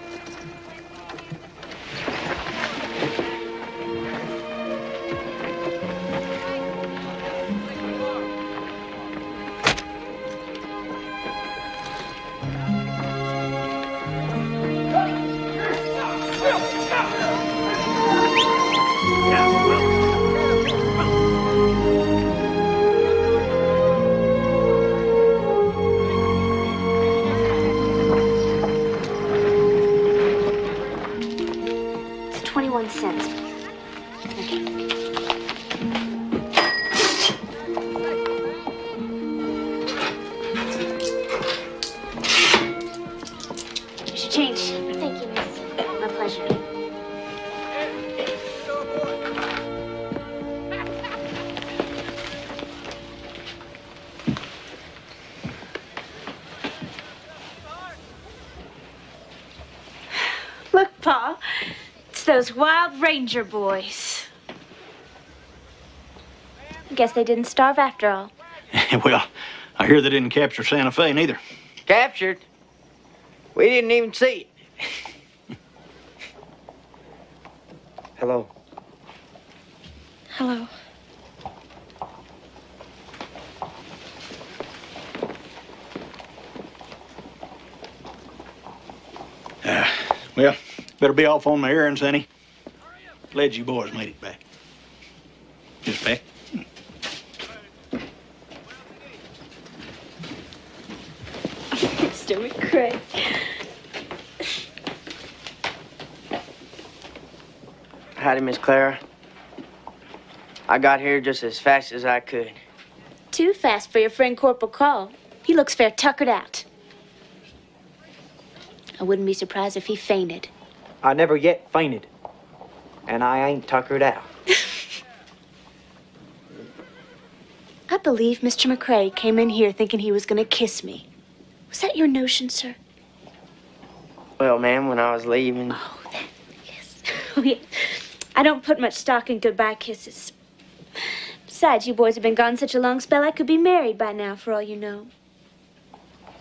[SPEAKER 21] Those wild ranger boys. Guess they didn't starve after all.
[SPEAKER 4] Well, I hear they didn't capture Santa Fe neither.
[SPEAKER 8] Captured? We didn't even see it. Hello.
[SPEAKER 3] Hello.
[SPEAKER 4] Well, better be off on my errands, Annie. Glad you boys made it back. Just back.
[SPEAKER 21] Mr. McCrae.
[SPEAKER 8] Howdy, Miss Clara. I got here just as fast as I could.
[SPEAKER 21] Too fast for your friend Corporal Call. He looks fair tuckered out. I wouldn't be surprised if he fainted.
[SPEAKER 15] I never yet fainted. And I ain't tuckered out.
[SPEAKER 21] I believe Mr. McCrae came in here thinking he was going to kiss me. Was that your notion, sir?
[SPEAKER 8] Well, ma'am, when I was leaving...
[SPEAKER 21] Oh, that, yes. Oh, yeah. I don't put much stock in goodbye kisses. Besides, you boys have been gone such a long spell, I could be married by now, for all you know.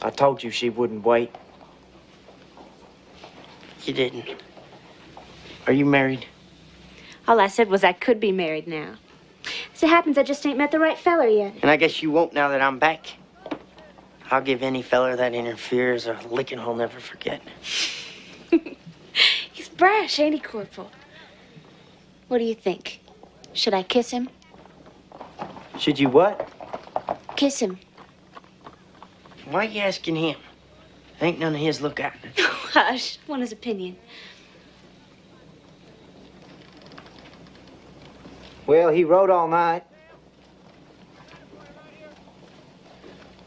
[SPEAKER 15] I told you she wouldn't wait.
[SPEAKER 8] You didn't. Are you married?
[SPEAKER 21] All I said was I could be married now. As it happens, I just ain't met the right feller yet.
[SPEAKER 8] And I guess you won't now that I'm back. I'll give any feller that interferes a licking he'll never forget.
[SPEAKER 21] He's brash, ain't he, Corporal? What do you think? Should I kiss him?
[SPEAKER 8] Should you what?
[SPEAKER 21] Kiss him.
[SPEAKER 8] Why are you asking him? Ain't none of his lookout.
[SPEAKER 21] Hush, want his opinion.
[SPEAKER 8] Well, he rode all night.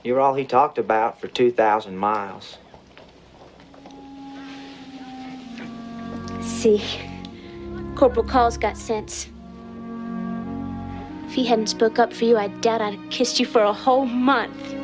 [SPEAKER 8] You're all he talked about for 2,000 miles.
[SPEAKER 21] See, Corporal Call's got sense. If he hadn't spoke up for you, I doubt I'd have kissed you for a whole month.